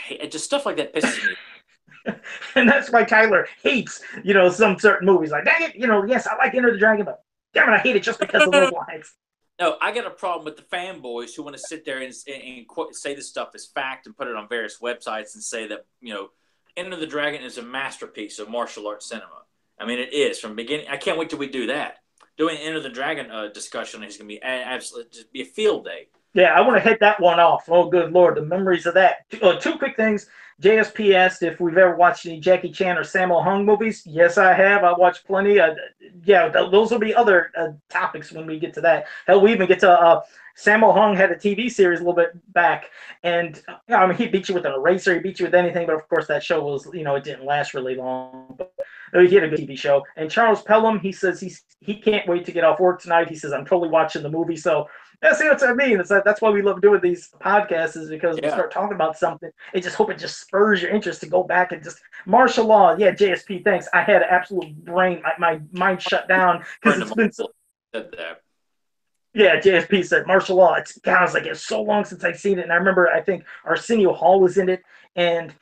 It's just stuff like that pisses me. And that's why Tyler hates some certain movies. Like, dang it, yes, I like Enter the Dragon, but damn it, I hate it just because of those lines. No, I got a problem with the fanboys who want to sit there and say this stuff as fact and put it on various websites and say that, Enter the Dragon is a masterpiece of martial arts cinema. I mean, it is from beginning. I can't wait till we do that. Doing Enter the Dragon discussion is going to be absolutely just be a field day. Yeah, I want to hit that one off. Oh, good Lord, the memories of that. 2 quick things. JSP asked if we've ever watched any Jackie Chan or Sammo Hung movies. Yes, I have. I watched plenty. Those will be other topics when we get to that. Hell, we even get to Sammo Hung had a TV series a little bit back, and he beat you with an eraser, he beat you with anything, but of course that show was, it didn't last really long. But he had a good TV show. And Charles Pelham, he says he can't wait to get off work tonight. He says, I'm totally watching the movie. So see what I mean? That's why we love doing these podcasts, is because we start talking about something. I just hope it just spurs your interest to go back and just martial law. Yeah, JSP, thanks. I had an absolute my mind shut down because it's been so. Yeah, JSP said martial law. It's so long since I've seen it, and I remember I think Arsenio Hall was in it, and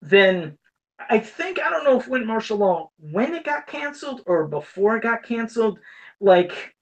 then I don't know if when martial law when it got canceled or before it got canceled, like.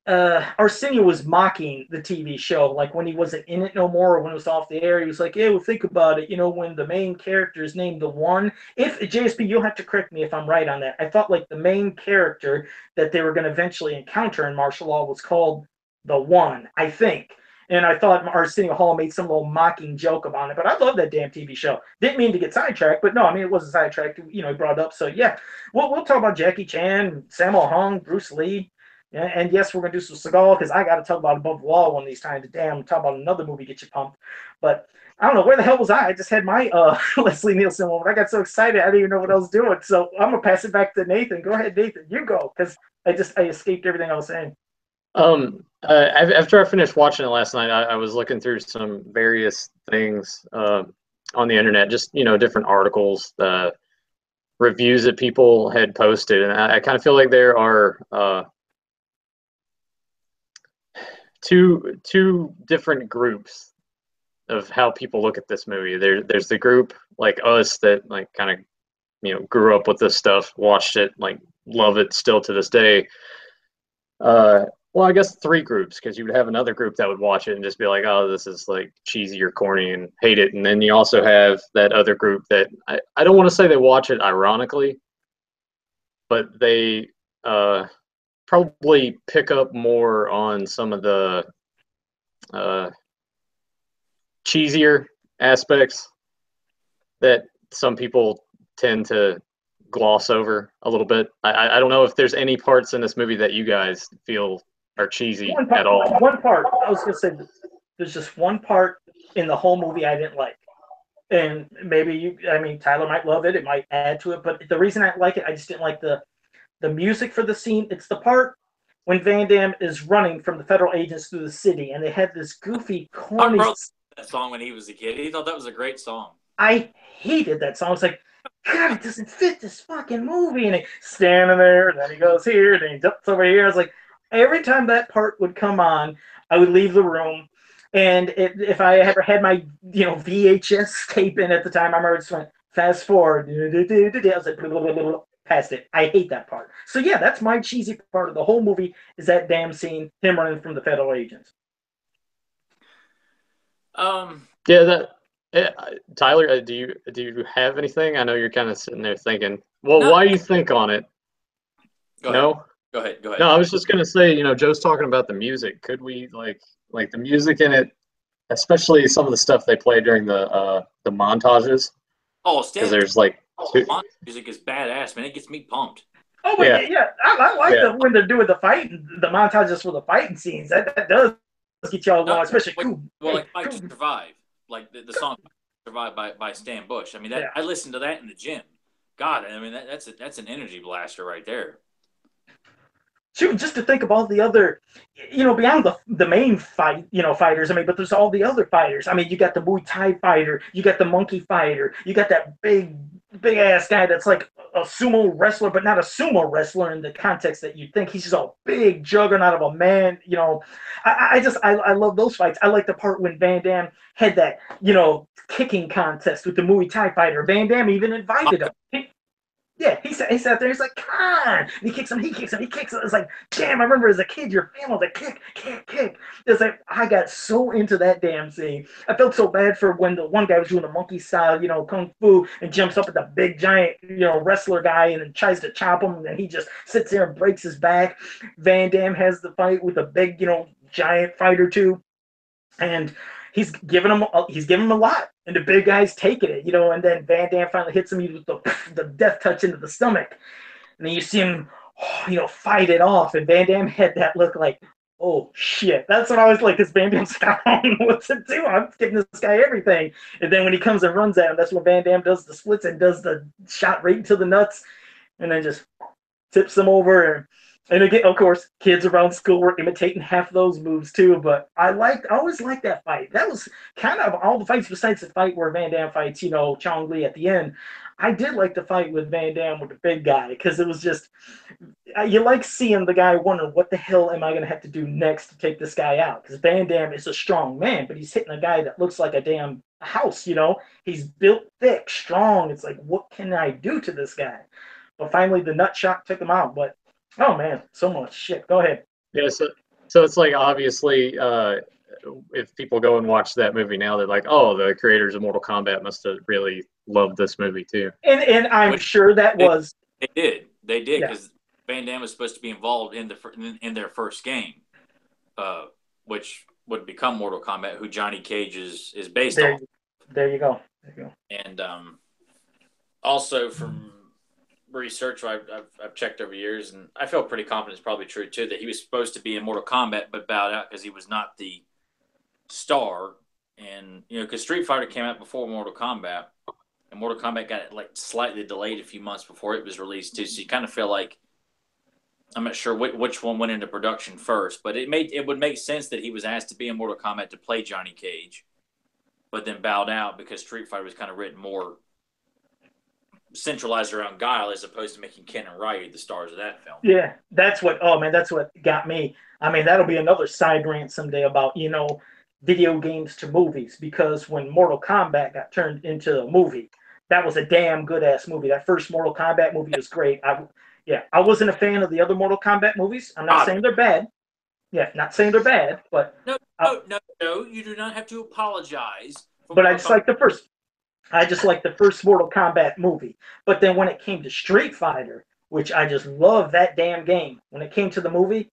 Arsenio was mocking the TV show, like when he wasn't in it no more, or when it was off the air. He was like, yeah, well, think about it. When the main character is named the One. If JSP, you'll have to correct me if I'm right on that. I thought like the main character that they were going to eventually encounter in martial law was called the One, I think. And I thought Arsenio Hall made some little mocking joke about it. But I love that damn TV show. Didn't mean to get sidetracked, but no, I mean, it wasn't sidetracked. He brought it up. So yeah, we'll talk about Jackie Chan, Sammo Hung, Bruce Lee. Yeah, and yes, we're going to do some Seagal, because I got to talk about Above the Law one of these times. Damn, talk about another movie, get you pumped. But I don't know, where the hell was I? I just had my Leslie Nielsen moment. I got so excited, I didn't even know what I was doing. So I'm going to pass it back to Nathan. Go ahead, Nathan. You go, because I escaped everything I was saying. After I finished watching it last night, I was looking through some various things. on the internet, just different articles, reviews that people had posted, and I kind of feel like there are two different groups of how people look at this movie. There's the group like us that like kind of grew up with this stuff, watched it, like love it still to this day. Well, I guess three groups, because you would have another group that would watch it and just be like, oh, this is like cheesy or corny and hate it. And then you also have that other group that I don't want to say they watch it ironically, but they probably pick up more on some of the cheesier aspects that some people tend to gloss over a little bit. I don't know if there's any parts in this movie that you guys feel are cheesy at all. One part, I was going to say, there's just one part in the whole movie I didn't like. And maybe Tyler might love it. It might add to it. But the reason I like it, I just didn't like the music for the scene. It's the part when Van Damme is running from the federal agents through the city, and they had this goofy, corny... that song when he was a kid. He thought that was a great song. I hated that song. I was like, God, it doesn't fit this fucking movie. And he's standing there, and then he goes here, and then he jumps over here. I was like, every time that part would come on, I would leave the room. And if I ever had my VHS tape in at the time, I remember it just went fast forward. I was like, blah, blah, blah, blah, past it. I hate that part. So yeah, that's my cheesy part of the whole movie, is that damn scene, him running from the federal agents. Tyler, do you have anything? I know you're kind of sitting there thinking, well, no. Why you think on it? Go ahead. No, I was just gonna say, Joe's talking about the music. Could we like the music in it, especially some of the stuff they play during the montages? Oh, because there's like music is badass, man. It gets me pumped. Oh, but yeah. I like when they're doing the fighting, the montages for the fighting scenes. That does get y'all going, especially Fight to Survive, like the song "Survive" by Stan Bush. I mean, I listened to that in the gym. God, I mean that's an energy blaster right there. Shoot, just to think of all the other, beyond the main fight, fighters. I mean, but there's all the other fighters. I mean, you got the Muay Thai fighter, you got the monkey fighter, you got that big ass guy that's like a sumo wrestler, but not a sumo wrestler in the context that you'd think. He's just a big juggernaut of a man. I love those fights. I like the part when Van Damme had that, kicking contest with the Muay Thai fighter. Van Damme even invited him. He sat there. He's like, come on. And he kicks him. It's like, damn, I remember as a kid, your family was like, kick. It's like, I got so into that damn scene. I felt so bad for when the one guy was doing the monkey style, kung fu, and jumps up at the big giant, wrestler guy and then tries to chop him. And then he just sits there and breaks his back. Van Damme has the fight with a big, giant fighter too. And he's giving him a lot, and the big guy's taking it, and then Van Damme finally hits him with the death touch into the stomach, and then you see him, fight it off, and Van Damme had that look like, oh shit. That's what I was like, because Van Damme's like, I don't know what to do. I'm giving this guy everything, and then when he comes and runs at him, that's when Van Damme does the splits and does the shot right into the nuts, and then just tips him over. And again, of course, kids around school were imitating half those moves too. But I always liked that fight. That was kind of all the fights besides the fight where Van Damme fights, Chong Li at the end. I did like the fight with Van Damme with the big guy, because it was just, you like seeing the guy wondering, what the hell am I going to have to do next to take this guy out? Because Van Damme is a strong man, but he's hitting a guy that looks like a damn house, He's built thick, strong. It's like, what can I do to this guy? But finally, the nut shot took him out. But oh man, so much shit. Go ahead. Yeah, so it's like, obviously, if people go and watch that movie now, they're like, oh, the creators of Mortal Kombat must have really loved this movie too. And I'm sure that was. They did because Van Damme was supposed to be involved in their first game, which would become Mortal Kombat, who Johnny Cage is based on. There you go. And also from research I've checked over years, and I feel pretty confident it's probably true too, that he was supposed to be in Mortal Kombat but bowed out because he was not the star. And because Street Fighter came out before Mortal Kombat, and Mortal Kombat got like slightly delayed a few months before it was released too, so you kind of feel like, I'm not sure which one went into production first, but it would make sense that he was asked to be in Mortal Kombat to play Johnny Cage. but then bowed out because Street Fighter was kind of written more centralized around Guile as opposed to making Ken and Ryu the stars of that film. Yeah, that's what. Oh man, that's what got me. I mean, that'll be another side rant someday about video games to movies, because when Mortal Kombat got turned into a movie, that was a damn good ass movie. That first Mortal Kombat movie was great. I wasn't a fan of the other Mortal Kombat movies. I'm not saying they're bad. Yeah, not saying they're bad, but no, you do not have to apologize. But I just like the first. I just like the first Mortal Kombat movie. But then when it came to Street Fighter, which I just love that damn game, when it came to the movie,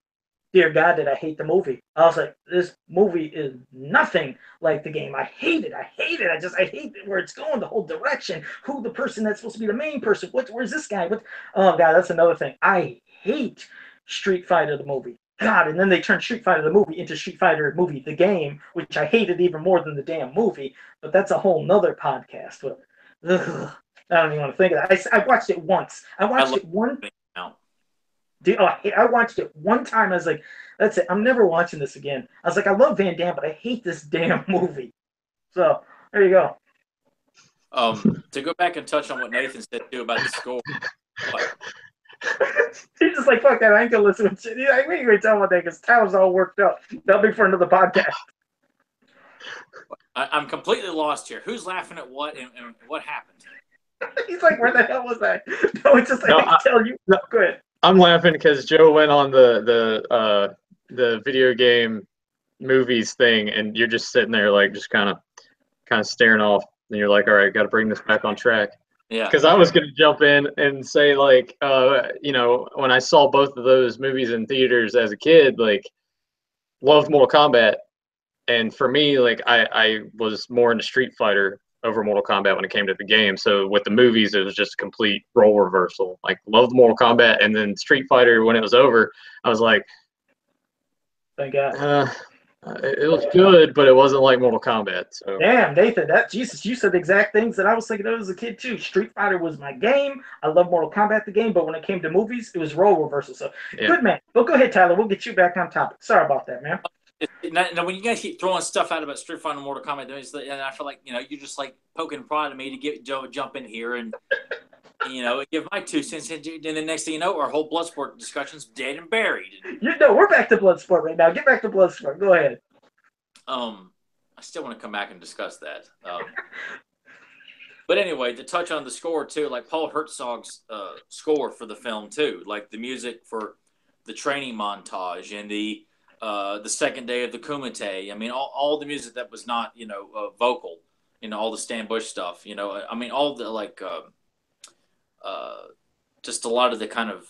dear God, did I hate the movie. I was like, this movie is nothing like the game. I hate it. I hate where it's going, the whole direction, who the person that's supposed to be the main person, where's this guy? Oh, God, that's another thing. I hate Street Fighter, the movie. God, and then they turned Street Fighter the movie into Street Fighter movie the game, which I hated even more than the damn movie. But that's a whole nother podcast. But I don't even want to think of that. I watched it once. I watched it one. Dude, I watched it one time. I was like, that's it. I'm never watching this again. I was like, I love Van Damme, but I hate this damn movie. So there you go. To go back and touch on what Nathan said too about the score. He's just like, fuck that, I ain't gonna listen to shit. We ain't gonna tell about that because Tyler's all worked up. That'll be for another podcast. I'm completely lost here. Who's laughing at what and what happened? He's like, where the hell was I? No, it's just like, I can tell you. No, go ahead. I'm laughing because Joe went on the video game movies thing, and you're just sitting there like just kind of staring off, and you're like, all right, got to bring this back on track. Yeah. Because I was going to jump in and say, like, when I saw both of those movies in theaters as a kid, like, loved Mortal Kombat. And for me, like, I was more into Street Fighter over Mortal Kombat when it came to the game. So with the movies, it was just a complete role reversal. Like, loved Mortal Kombat. And then Street Fighter, when it was over, I was like, thank God. It was good, but it wasn't like Mortal Kombat. So. Damn, Nathan, Jesus, you said the exact things that I was thinking of as a kid too. Street Fighter was my game. I love Mortal Kombat the game, but when it came to movies, it was role reversal. So Good man. Well, go ahead, Tyler. We'll get you back on topic. Sorry about that, man. Now, when you guys keep throwing stuff out about Street Fighter and Mortal Kombat, and I feel like you're just like poking prod at me to get Joe to jump in here and give my 2 cents, and the next thing you know, our whole Bloodsport discussion's dead and buried. We're back to Bloodsport right now. Get back to Bloodsport. Go ahead. I still want to come back and discuss that. But anyway, to touch on the score too, like Paul Herzog's score for the film too, like the music for the training montage and the second day of the Kumite. I mean, all the music that was not vocal, all the Stan Bush stuff. I mean, all the just a lot of the kind of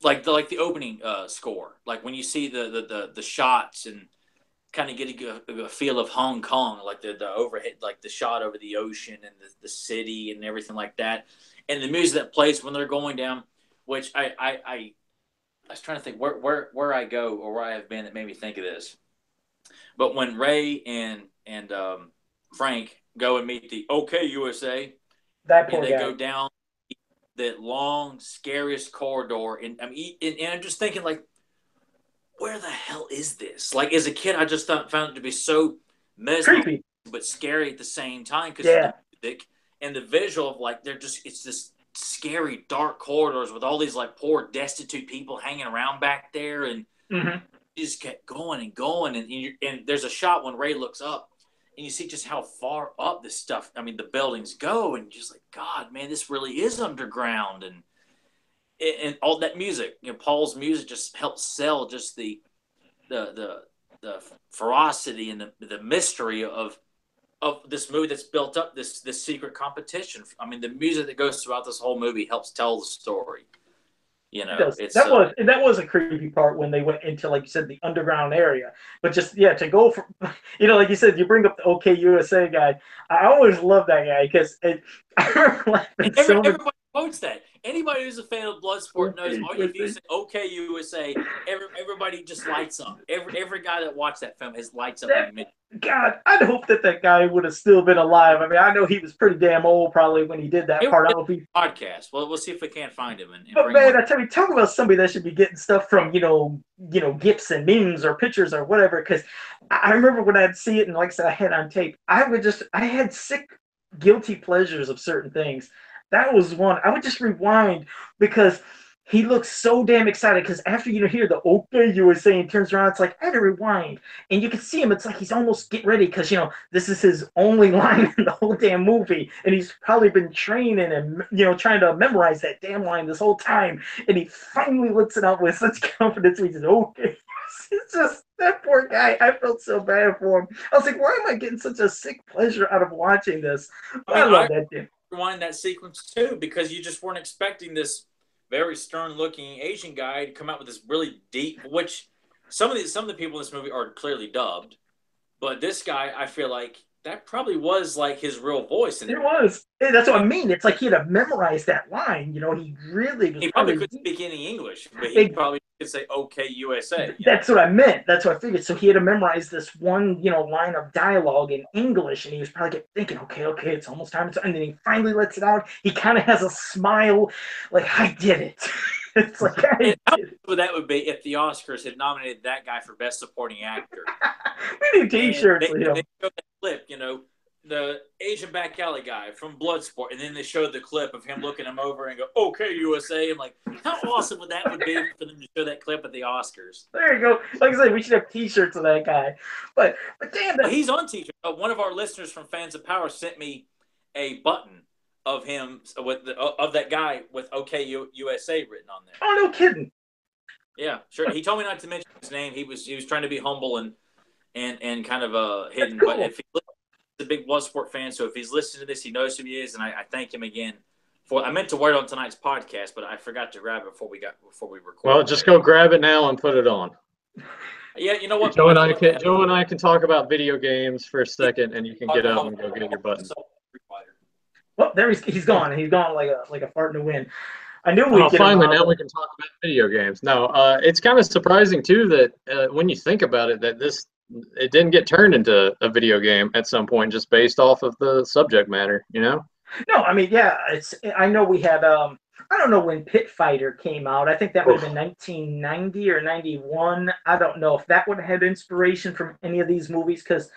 like the opening score, like when you see the shots and kind of getting a feel of Hong Kong, like the overhead, like the shot over the ocean and the city and everything like that, and the music that plays when they're going down. Which I was trying to think where I go or where I have been that made me think of this. But when Ray and Frank go and meet the OK USA, that poor and they guy. go down that long, scariest corridor, and I'm just thinking, like, where the hell is this? Like, as a kid, I just found it to be so mesmerizing but scary at the same time because of the music and the visual of, like, it's this scary dark corridors with all these like poor destitute people hanging around back there, and you just kept going and going, and there's a shot when Ray looks up and you see just how far up this stuff, I mean, the buildings go, and just like, God, man, this really is underground. And all that music, Paul's music just helps sell just the ferocity and the mystery of this movie that's built up this secret competition. I mean, the music that goes throughout this whole movie helps tell the story. That was a creepy part when they went into, like you said, the underground area. But just to go from, like you said, you bring up the OK USA guy. I always love that guy because I remember laughing so much. quotes that. Anybody who's a fan of Bloodsport knows if you say "Okay USA," everybody just lights up. Every guy that watched that film lights up. God, I'd hope that guy would have still been alive. I mean, I know he was pretty damn old probably when he did that part. I don't know if he podcast. Well, we'll see if we can't find him. But man, I tell you, talk about somebody that should be getting stuff from gifs and memes or pictures or whatever. Because I remember when I'd see it, and like I said, I had on tape. I had sick, guilty pleasures of certain things. That was one. I would just rewind because he looks so damn excited. Because after you hear the "Okay USA" and turns around, it's like I had to rewind, and you can see him. It's like he's almost get ready because this is his only line in the whole damn movie, and he's probably been training and trying to memorize that damn line this whole time, and he finally lets it out with such confidence. He says, "Okay." It's just that poor guy. I felt so bad for him. I was like, why am I getting such a sick pleasure out of watching this? I love that dude. Rewind that sequence too because you just weren't expecting this very stern-looking Asian guy to come out with this really deep. Which some of the people in this movie are clearly dubbed, but this guy, I feel like that probably was like his real voice. It was. Hey, that's what I mean. It's like he had to memorize that line. He really was. He probably couldn't speak any English, but he probably could say "Okay USA." That's what I meant. That's what I figured. So he had to memorize this one, line of dialogue in English, and he was probably thinking, "Okay, it's almost time." And then he finally lets it out. He kind of has a smile, like I did it. It's like I did it. That would be if the Oscars had nominated that guy for Best Supporting Actor. We need T-shirts for him. They showed that clip, the Asian back alley guy from Bloodsport, and then they showed the clip of him looking him over and go, "Okay, USA." I'm like, how awesome would be for them to show that clip at the Oscars? There you go. Like I said, we should have T-shirts of that guy. But damn, he's on T-shirt. One of our listeners from Fans of Power sent me a button of him of that guy with "Okay USA" written on there. Oh, no kidding. Yeah, sure. He told me not to mention his name. He was trying to be humble and kind of hidden. Cool. But if he's a big Bloodsport fan, so if he's listening to this, he knows who he is, and I thank him again for. I meant to wear it on tonight's podcast, but I forgot to grab it before we recorded. Well, just go grab it now and put it on. Yeah, you know what? Joe and I can talk about video games for a second, and you can get up and go get your button. Well, there he's gone. He's gone like a fart in the wind. I knew we finally now we can talk about video games. No, it's kind of surprising too that when you think about it, that it didn't get turned into a video game at some point just based off of the subject matter, No, I mean, yeah, I know we had I don't know when Pit Fighter came out. I think that would have been 1990 or 91. I don't know if that would have had inspiration from any of these movies because,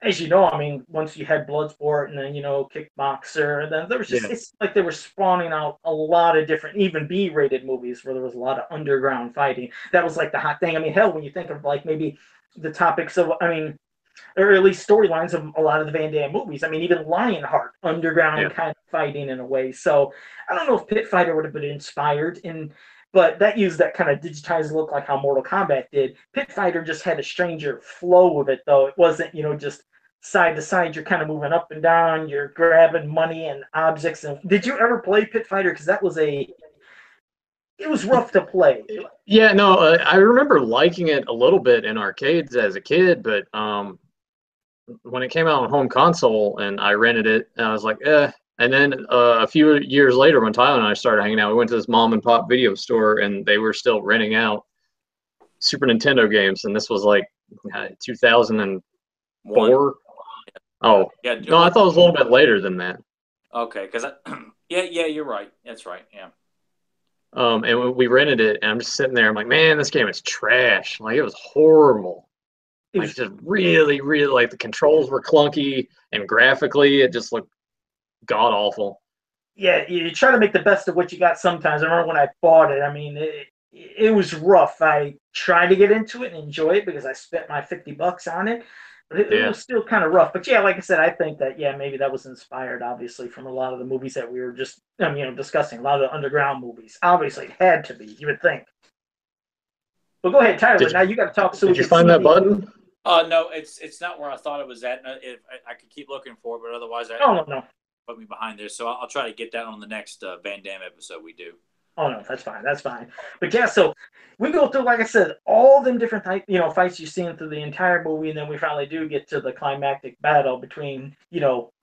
as you know, I mean, once you had Bloodsport and then, Kickboxer, and then there was just, it's like they were spawning out a lot of different, even B-rated movies where there was a lot of underground fighting. That was like the hot thing. I mean, hell, when you think of like maybe the topics of, or at least storylines of a lot of the Van Damme movies. I mean, even Lionheart, underground kind of fighting in a way. So I don't know if Pit Fighter would have been inspired but that used that kind of digitized look like how Mortal Kombat did. Pit Fighter just had a stranger flow of it, though. It wasn't, just side to side. You're kind of moving up and down. You're grabbing money and objects. And did you ever play Pit Fighter? Because that was it was rough to play. Yeah, no, I remember liking it a little bit in arcades as a kid, but when it came out on home console and I rented it, and I was like, eh. And then a few years later, when Tyler and I started hanging out, we went to this mom and pop video store, and they were still renting out Super Nintendo games, and this was like 2004. Oh, yeah. No, I thought it was a little bit later than that. Okay, because yeah, you're right. That's right. Yeah. And we rented it, and I'm just sitting there. I'm like, man, this game is trash. Like, it was horrible. Like, just really, really, like, the controls were clunky, and graphically, it just looked god awful. Yeah, you try to make the best of what you got sometimes. I remember when I bought it, I mean, it was rough. I tried to get into it and enjoy it because I spent my $50 on it, but it was still kind of rough. But yeah, like I said, I think that, maybe that was inspired, obviously, from a lot of the movies that we were just, discussing. A lot of the underground movies. Obviously, it had to be, you would think. But go ahead, Tyler. Now you got to talk. Did you find that button? No, it's not where I thought it was at. I could keep looking for it, but otherwise, no. Put me behind there. So I'll try to get that on the next Van Damme episode we do. Oh no, that's fine. But yeah, so we go through, like I said, all them different fights you've seen through the entire movie, and then we finally do get to the climactic battle between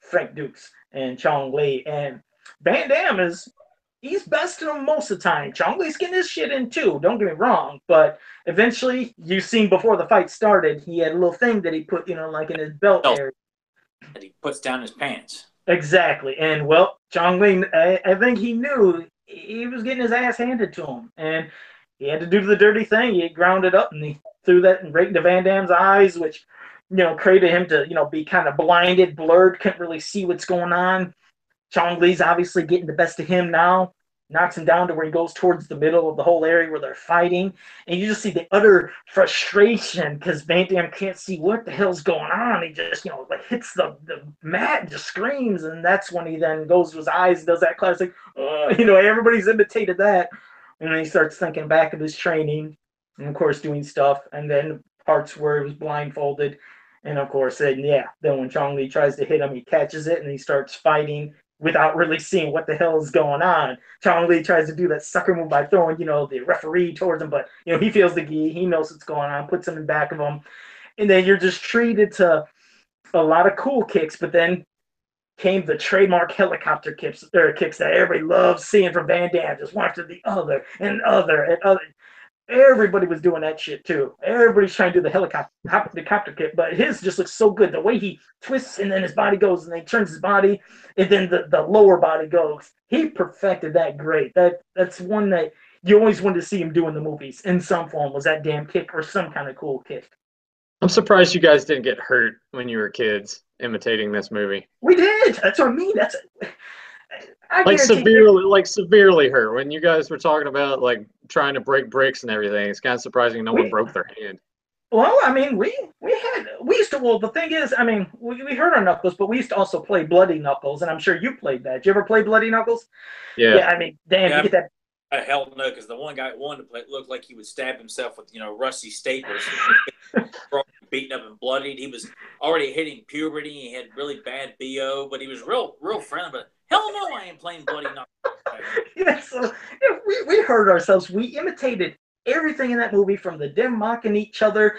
Frank Dux and Chong Li, and Van Damme is he's besting him most of the time. Chong Li's getting his shit in too, don't get me wrong, but eventually, you seen before the fight started, he had a little thing that he put, like in his belt area. That he puts down his pants. Exactly. And, well, Chong Li, I think he knew he was getting his ass handed to him. And he had to do the dirty thing. He ground it up, and he threw that right into Van Damme's eyes, which, created him to, be kind of blinded, blurred, couldn't really see what's going on. Chong Li's obviously getting the best of him now, knocks him down to where he goes towards the middle of the whole area where they're fighting. And you just see the utter frustration because Van Damme can't see what the hell's going on. He just, hits the mat and just screams. And that's when he then goes to his eyes and does that classic, everybody's imitated that. And then he starts thinking back of his training and, of course, doing stuff. And then parts where he was blindfolded. And, of course, then when Chong Li tries to hit him, he catches it and he starts fighting without really seeing what the hell is going on. Chong Li tries to do that sucker move by throwing, the referee towards him, but, he feels the gi, he knows what's going on, puts him in back of him. And then you're just treated to a lot of cool kicks, but then came the trademark helicopter kicks that everybody loves seeing from Van Damme, just one after the other and other and other. Everybody was doing that shit too. Everybody's trying to do the helicopter kick, but his just looks so good. The way he twists and then his body goes and then he turns his body and then the lower body goes. He perfected that great. That's one that you always wanted to see him do in the movies in some form, was that damn kick or some kind of cool kick. I'm surprised you guys didn't get hurt when you were kids imitating this movie. We did. That's what I mean. Severely hurt. When you guys were talking about trying to break bricks and everything, it's kind of surprising no one broke their hand. Well, I mean, we used to. Well, the thing is, I mean, we hurt our knuckles, but we used to also play Bloody Knuckles, and I'm sure you played that. Did you ever play Bloody Knuckles? Yeah. Yeah, I mean, damn, you get that. Hell no, because the one guy wanted to play looked like he would stab himself with rusty staples, beaten up and bloodied. He was already hitting puberty. He had really bad BO, but he was real friendly. But hell no, I ain't playing Bloody Knuckles. Yeah, so we hurt ourselves. We imitated everything in that movie, from them mocking each other,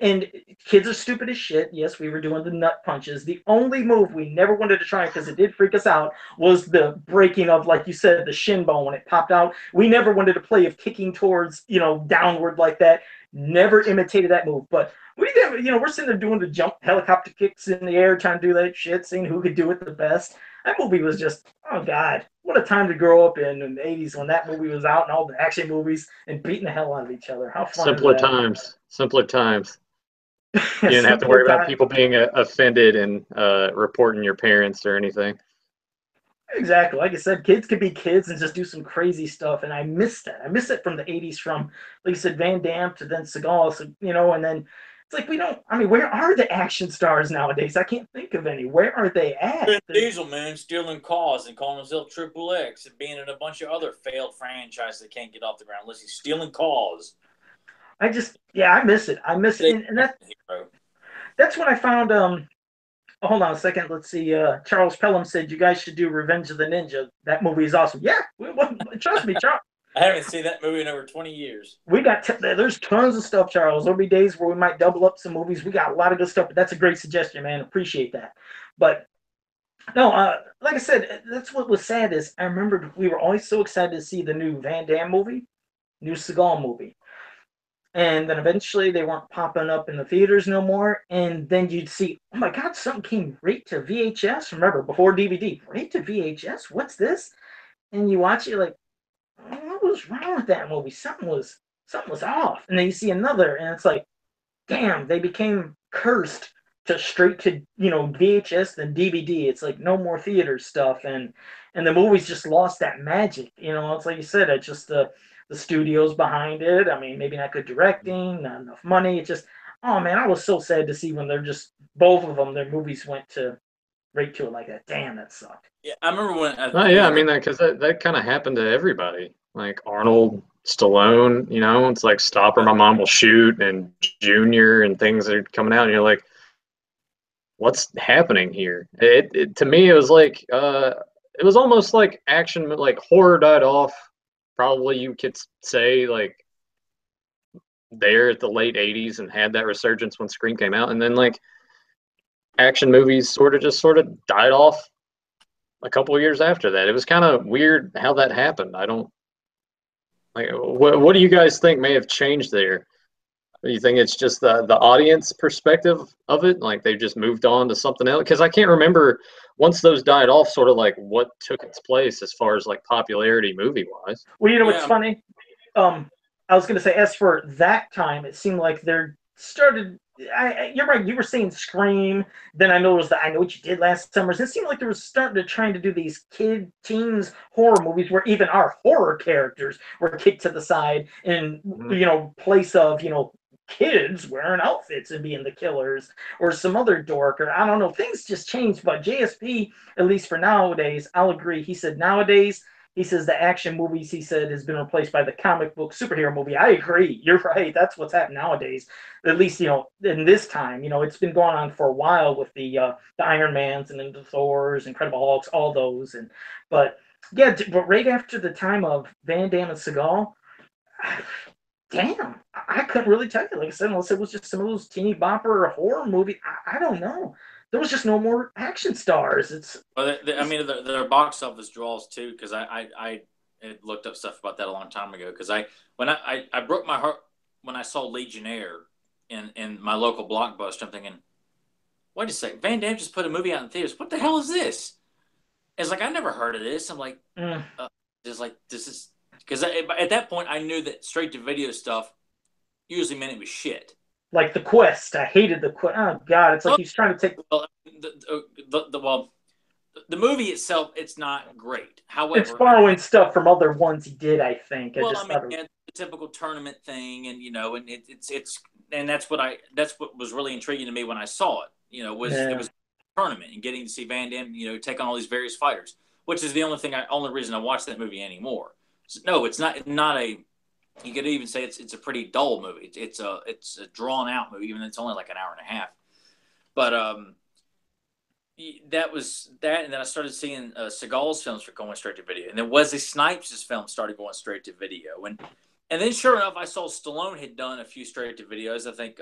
and kids are stupid as shit. Yes, we were doing the nut punches. The only move we never wanted to try, because it did freak us out, was the breaking of, like you said, the shin bone when it popped out. We never wanted to play of kicking towards, downward like that. Never imitated that move. But we did, we're sitting there doing the jump helicopter kicks in the air, trying to do that shit, seeing who could do it the best. That movie was just, oh God, what a time to grow up in the 80s when that movie was out and all the action movies and beating the hell out of each other. How fun. Simpler times. You didn't have to worry about people being offended and reporting your parents or anything. Exactly. Like I said, kids could be kids and just do some crazy stuff, and I miss that. I miss it from the 80s, from, like you said, Van Damme to then Seagal, and then it's like where are the action stars nowadays? I can't think of any. Where are they at? Vin Diesel, man, stealing cars and calling himself Triple X and being in a bunch of other failed franchises that can't get off the ground unless he's stealing cars. I miss it. And that's when I found, hold on a second. Let's see. Charles Pelham said you guys should do Revenge of the Ninja. That movie is awesome. Yeah, trust me, Charles. I haven't seen that movie in over 20 years. We got there's tons of stuff, Charles. There'll be days where we might double up some movies. We got a lot of good stuff, but that's a great suggestion, man. Appreciate that. But no, like I said, that's what was sad is I remembered we were always so excited to see the new Van Damme movie, new Seagal movie. And then eventually they weren't popping up in the theaters no more. And then you'd see, oh my God, something came right to VHS. Remember, before DVD, right to VHS? What's this? And you watch it like, what was wrong with that movie? Something was off. And then you see another, and it's like, damn, they became cursed to straight to VHS then DVD. It's like no more theater stuff, and the movies just lost that magic. It's like you said, it's just the studios behind it. I mean, maybe not good directing, not enough money. It's just, oh man, I was so sad to see when they're just both of them, their movies went to right to it like that. Damn, that sucked. Yeah, I remember when. I mean, because that kind of happened to everybody. Like Arnold, Stallone, it's like Stop or My Mom Will Shoot, and Junior, and things are coming out, and you're like, what's happening here? It to me, it was like, it was almost like action, like horror died off. Probably you could say like there at the late 80s and had that resurgence when Scream came out, and then like action movies sort of died off a couple of years after that. It was kind of weird how that happened. I don't like. What do you guys think may have changed there? Do you think it's just the audience perspective of it? Like they've just moved on to something else? Because I can't remember once those died off, sort of like what took its place as far as like popularity movie wise. Well, you know what's funny? I was going to say, as for that time, it seemed like there started. You're right. You were saying Scream. Then I know it was the I Know What You Did Last Summer. It seemed like there was starting to trying to do these teens horror movies where even our horror characters were kicked to the side in place of kids wearing outfits and being the killers or some other dork, or I don't know. Things just changed. But JSP, at least for nowadays, I'll agree. He said nowadays. He says the action movies, he said, has been replaced by the comic book superhero movie. I agree. You're right. That's what's happening nowadays. At least, in this time, it's been going on for a while with the Iron Mans and then the Thors, Incredible Hulks, all those. But right after the time of Van Damme and Seagal, damn, I couldn't really tell you. Like I said, unless it was just some of those teeny bopper or horror movies, I don't know. There was just no more action stars. Their box office draws too, because I looked up stuff about that a long time ago. Because when I broke my heart when I saw Legionnaire in my local Blockbuster. I'm thinking, wait a second, Van Damme just put a movie out in theaters. What the hell is this? It's like I never heard of this. I'm like, just like this is because at that point I knew that straight to video stuff usually meant it was shit. Like The Quest. I hated The Quest. Oh, God. It's like he's trying to take... The movie itself, it's not great. However... It's borrowing stuff from other ones he did, I think. The typical tournament thing, and, and that's what was really intriguing to me when I saw it, it was a tournament and getting to see Van Damme, take on all these various fighters, which is the only reason I watch that movie anymore. So, no, it's not a... You could even say it's a pretty dull movie. It's a drawn out movie, even though it's only like an hour and a half. But that was that, and then I started seeing Seagal's films for going straight to video, and then Wesley Snipes' films started going straight to video, and then sure enough, I saw Stallone had done a few straight to videos. I think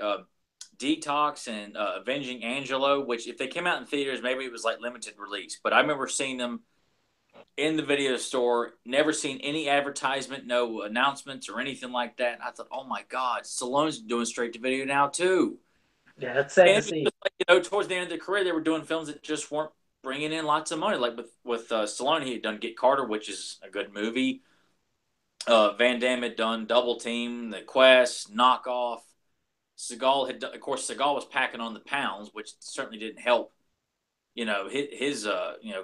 Detox and Avenging Angelo, which if they came out in theaters, maybe it was like limited release, but I remember seeing them in the video store, never seen any advertisement, no announcements or anything like that. And I thought, oh my God, Stallone's doing straight to video now too. Yeah, that's sad to see. Like, towards the end of their career, they were doing films that just weren't bringing in lots of money. Like with Stallone, he had done Get Carter, which is a good movie. Van Damme had done Double Team, The Quest, Knockoff. Seagal had done, of course, Seagal was packing on the pounds, which certainly didn't help. His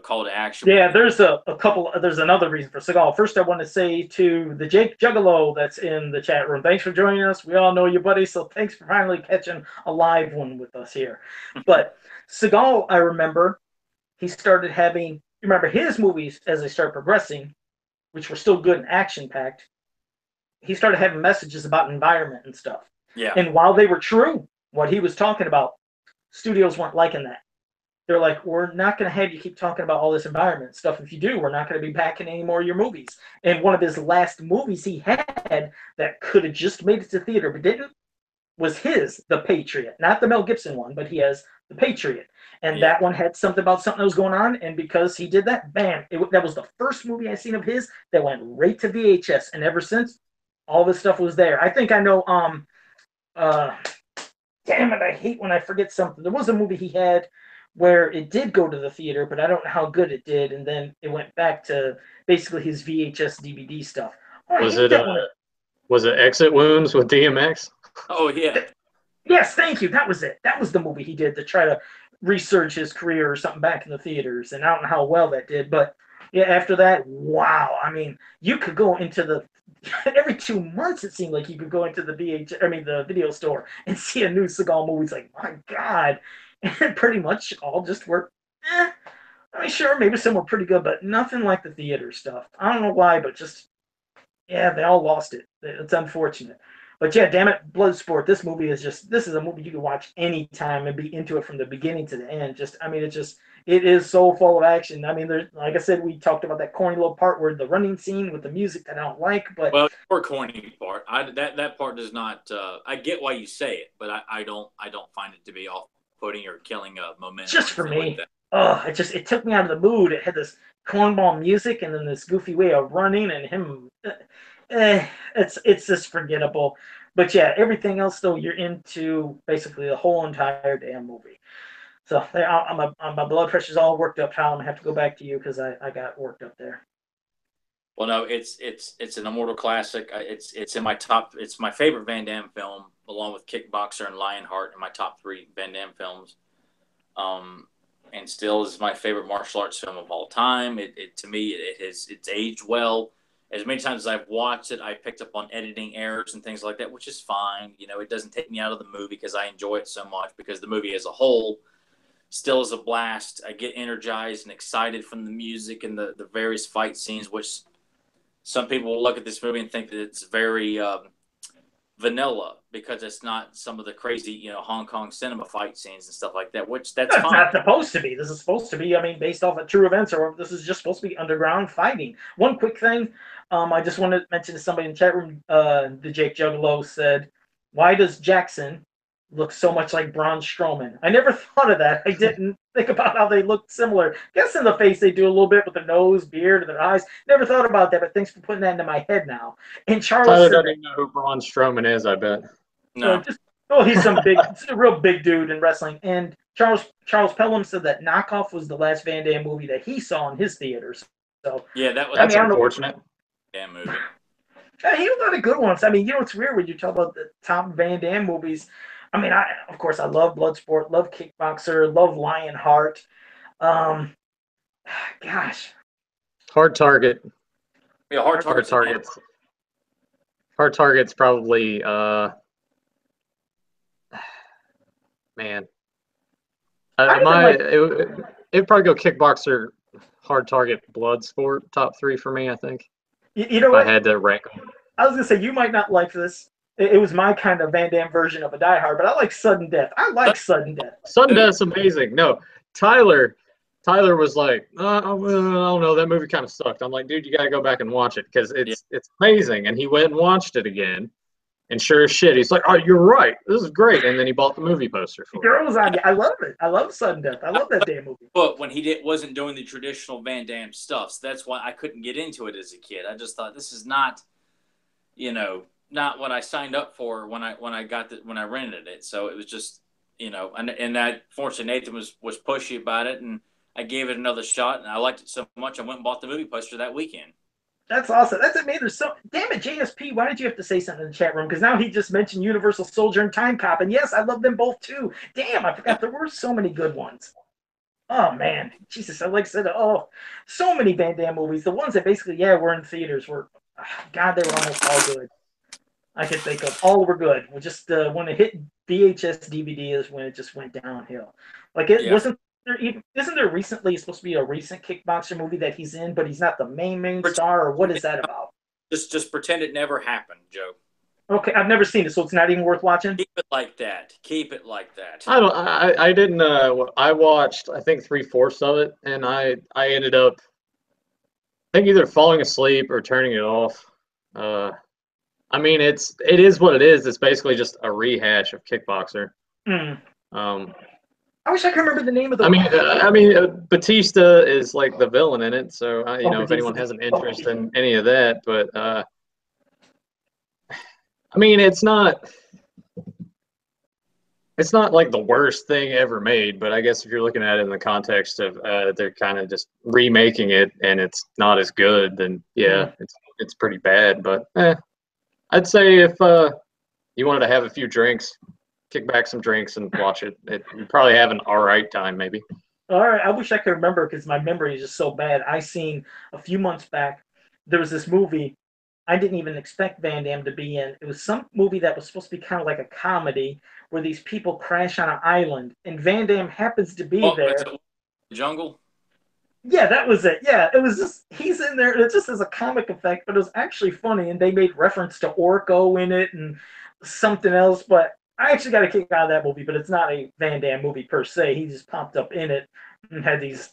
call to action. Yeah, there's a couple. There's another reason for Seagal. First, I want to say to the Jake Juggalo that's in the chat room, thanks for joining us. We all know you, buddy, so thanks for finally catching a live one with us here. But Seagal, I remember, he started having. You remember his movies as they start progressing, which were still good and action packed. He started having messages about environment and stuff. Yeah. And while they were true, what he was talking about, studios weren't liking that. They're like, we're not going to have you keep talking about all this environment stuff. If you do, we're not going to be backing any more of your movies. And one of his last movies he had that could have just made it to theater but didn't was The Patriot. Not the Mel Gibson one, but he has The Patriot. And that one had something about something that was going on. And because he did that, bam, that was the first movie I seen of his that went right to VHS. And ever since, all this stuff was there. I think I know, damn it, I hate when I forget something. There was a movie he had where it did go to the theater, but I don't know how good it did, and then it went back to basically his VHS DVD stuff. Was it Exit Wounds with DMX? Oh, yeah. Yes, thank you. That was it. That was the movie he did to try to resurge his career or something back in the theaters, and I don't know how well that did, but yeah, after that, wow. I mean, you could go into every 2 months it seemed like you could go into the video store and see a new Seagal movie. It's like, my God. And pretty much all just were, I mean, sure, maybe some were pretty good, but nothing like the theater stuff. I don't know why, but just, yeah, they all lost it. It's unfortunate. But yeah, damn it, Bloodsport, this is a movie you can watch anytime and be into it from the beginning to the end. It is so full of action. I mean, like I said, we talked about that corny little part where the running scene with the music that I don't like, but... Well, the corny part, that part does not, I get why you say it, but I don't find it to be off-putting or killing a momentum. Just for me. oh, it took me out of the mood. It had this cornball music and then this goofy way of running and him. It's just forgettable. But yeah, everything else though, you're into basically the whole entire damn movie. So my blood pressure's all worked up. Tom, I have to go back to you because I got worked up there. Well, no, it's an immortal classic. It's in my top. It's my favorite Van Damme film, along with Kickboxer and Lionheart, in my top 3 Van Damme films. And still is my favorite martial arts film of all time. It to me, it's aged well. As many times as I've watched it, I picked up on editing errors and things like that, which is fine. You know, it doesn't take me out of the movie because I enjoy it so much. Because the movie as a whole still is a blast. I get energized and excited from the music and the various fight scenes, which some people will look at this movie and think that it's very vanilla because it's not some of the crazy, you know, Hong Kong cinema fight scenes and stuff like that, which that's fine. Not supposed to be. This is supposed to be, I mean, based off of true events, or this is just supposed to be underground fighting. One quick thing, I just wanted to mention to somebody in the chat room, the Jake Juggalo said, why does Jackson look so much like Braun Strowman? I never thought of that. I didn't think about how they look similar. Guess in the face they do a little bit with their nose, beard, and their eyes. Never thought about that, but thanks for putting that into my head now. And Charles Tyler doesn't even know who Braun Strowman is, I bet. No. He's some a real big dude in wrestling. And Charles Pelham said that Knockoff was the last Van Damme movie that he saw in his theaters. So yeah, that's unfortunate. Damn movie. Yeah, he had a lot of good ones. I mean, you know, it's weird when you talk about the top Van Damme movies. I mean, of course I love Bloodsport, love Kickboxer, love Lionheart. Gosh. Hard Target. Yeah, Hard Target's Hard Target's probably man. It'd probably go Kickboxer, Hard Target, Bloodsport, top 3 for me, I think. You know what? I had to rank them. I was gonna say you might not like this. It was my kind of Van Damme version of a Die Hard, but I like Sudden Death. I like Sudden Death. Sudden Death's amazing. No, Tyler was like, I don't know, that movie kind of sucked. I'm like, dude, you got to go back and watch it because it's amazing. And he went and watched it again. And sure as shit, he's like, oh, you're right. This is great. And then he bought the movie poster for it. Girls on you. I love it. I love Sudden Death. I love that damn movie. But when he wasn't doing the traditional Van Damme stuff, so that's why I couldn't get into it as a kid. I just thought this is not, you know, not what I signed up for when I rented it. So it was just, you know, and that fortunately Nathan was pushy about it, and I gave it another shot, and I liked it so much I went and bought the movie poster that weekend. That's awesome. That's amazing. There's so damn it, JSP. Why did you have to say something in the chat room? Because now he just mentioned Universal Soldier and Time Cop, and yes, I love them both too. Damn, I forgot there were so many good ones. Oh man, Jesus! Like I said, so many Van Damme movies. The ones that basically, were in theaters were, God, they were almost all good. I can think of all were good. We just when it hit VHS DVD is when it just went downhill. Like wasn't. Isn't there recently supposed to be a recent Kickboxer movie that he's in, but he's not the main star, or what is that about? Just pretend it never happened, Joe. Okay, I've never seen it, so it's not even worth watching. Keep it like that. Keep it like that. I didn't. I watched I think 3/4 of it, and I ended up I think either falling asleep or turning it off. I mean, it is what it is. It's basically just a rehash of Kickboxer. I wish I could remember the name of the. I mean, Batista is like the villain in it, so you know, if anyone has an interest in any of that, but I mean, it's not like the worst thing ever made, but I guess if you're looking at it in the context of they're kind of just remaking it and it's not as good, then it's pretty bad. But I'd say if you wanted to have a few drinks, kick back some drinks and watch it. You probably have an all right time, maybe. All right. I wish I could remember because my memory is just so bad. I seen a few months back, there was this movie I didn't even expect Van Damme to be in. It was some movie that was supposed to be kind of like a comedy where these people crash on an island and Van Damme happens to be there. Jungle? Yeah, that was it. Yeah, it was just, he's in there. It just as a comic effect, but it was actually funny. And they made reference to Orko in it and something else, but I actually got a kick out of that movie, but it's not a Van Damme movie per se. He just popped up in it and had these